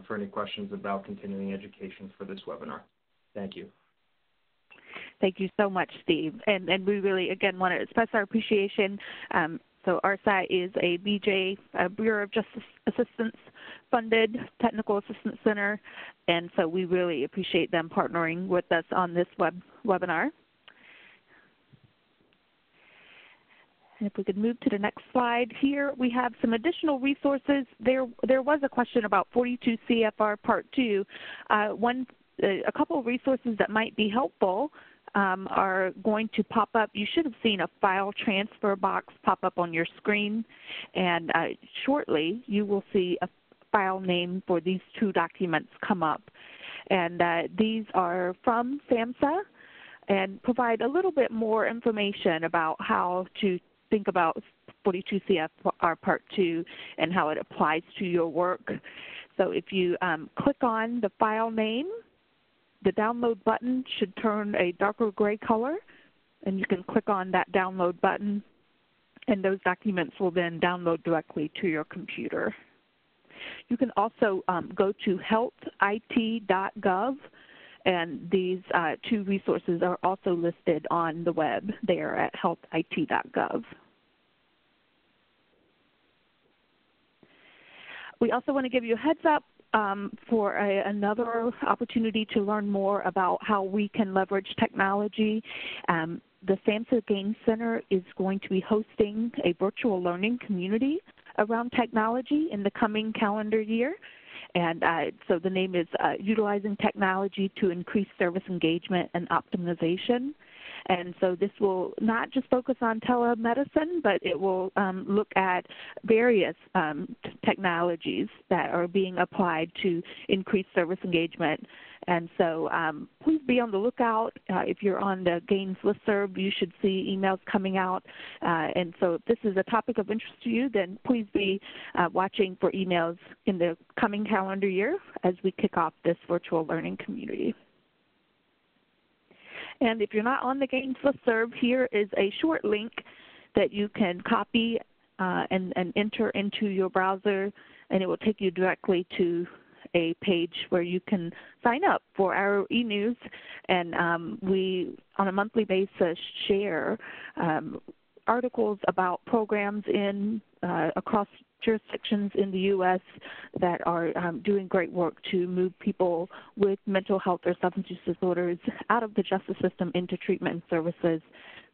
for any questions about continuing education for this webinar. Thank you. Thank you so much, Steve. And we really, again, want to express our appreciation. So RSAT is a BJ, Bureau of Justice Assistance funded technical assistance center, and so we really appreciate them partnering with us on this webinar. And if we could move to the next slide here, we have some additional resources. There was a question about 42 CFR Part 2. A couple of resources that might be helpful are going to pop up. You should have seen a file transfer box pop up on your screen, and shortly you will see a file name for these 2 documents come up. And these are from SAMHSA and provide a little bit more information about how to think about 42 CFR Part 2 and how it applies to your work. So if you click on the file name, the download button should turn a darker gray color, and you can click on that download button, and those documents will then download directly to your computer. You can also go to healthit.gov, and these 2 resources are also listed on the web there at healthit.gov. We also want to give you a heads up for another opportunity to learn more about how we can leverage technology. The SAMHSA Gain Center is going to be hosting a virtual learning community around technology in the coming calendar year. And so the name is Utilizing Technology to Increase Service Engagement and Optimization. And so this will not just focus on telemedicine, but it will look at various technologies that are being applied to increase service engagement. And so please be on the lookout. If you're on the GAINS listserv, you should see emails coming out. And so if this is a topic of interest to you, then please be watching for emails in the coming calendar year as we kick off this virtual learning community. And if you're not on the GAINS listserv, here is a short link that you can copy and enter into your browser, and it will take you directly to a page where you can sign up for our e-news. And we, on a monthly basis, share articles about programs in across jurisdictions in the U.S. that are doing great work to move people with mental health or substance use disorders out of the justice system into treatment and services.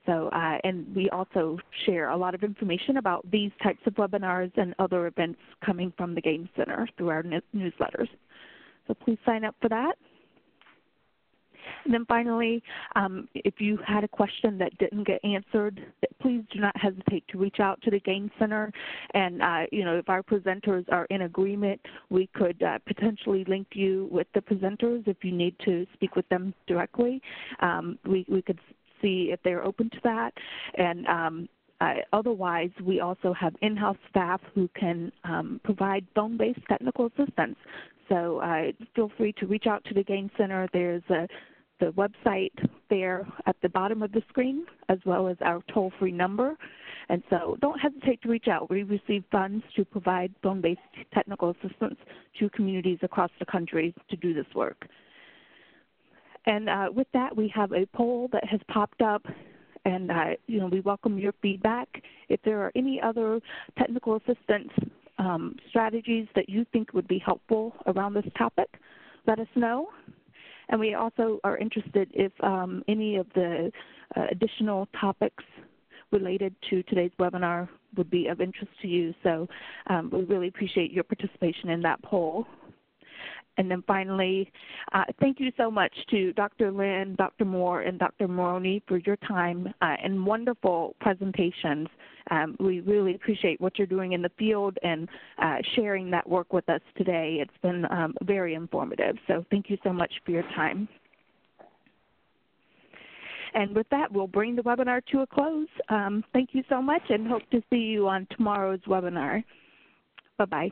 So, and we also share a lot of information about these types of webinars and other events coming from the GAIN Center through our newsletters. So please sign up for that. And then finally, if you had a question that didn't get answered, please do not hesitate to reach out to the Gain Center. And, if our presenters are in agreement, we could potentially link you with the presenters if you need to speak with them directly. We could see if they're open to that. And otherwise, we also have in-house staff who can provide phone-based technical assistance. So feel free to reach out to the Gain Center. There's the website there at the bottom of the screen, as well as our toll-free number. And so don't hesitate to reach out. We receive funds to provide phone-based technical assistance to communities across the country to do this work. And with that, we have a poll that has popped up, and we welcome your feedback. If there are any other technical assistance strategies that you think would be helpful around this topic, let us know. And we also are interested if any of the additional topics related to today's webinar would be of interest to you. So we really appreciate your participation in that poll. And then finally, thank you so much to Dr. Lynn, Dr. Moore, and Dr. Maloney for your time and wonderful presentations. We really appreciate what you're doing in the field and sharing that work with us today. It's been very informative. So thank you so much for your time. And with that, we'll bring the webinar to a close. Thank you so much and hope to see you on tomorrow's webinar. Bye-bye.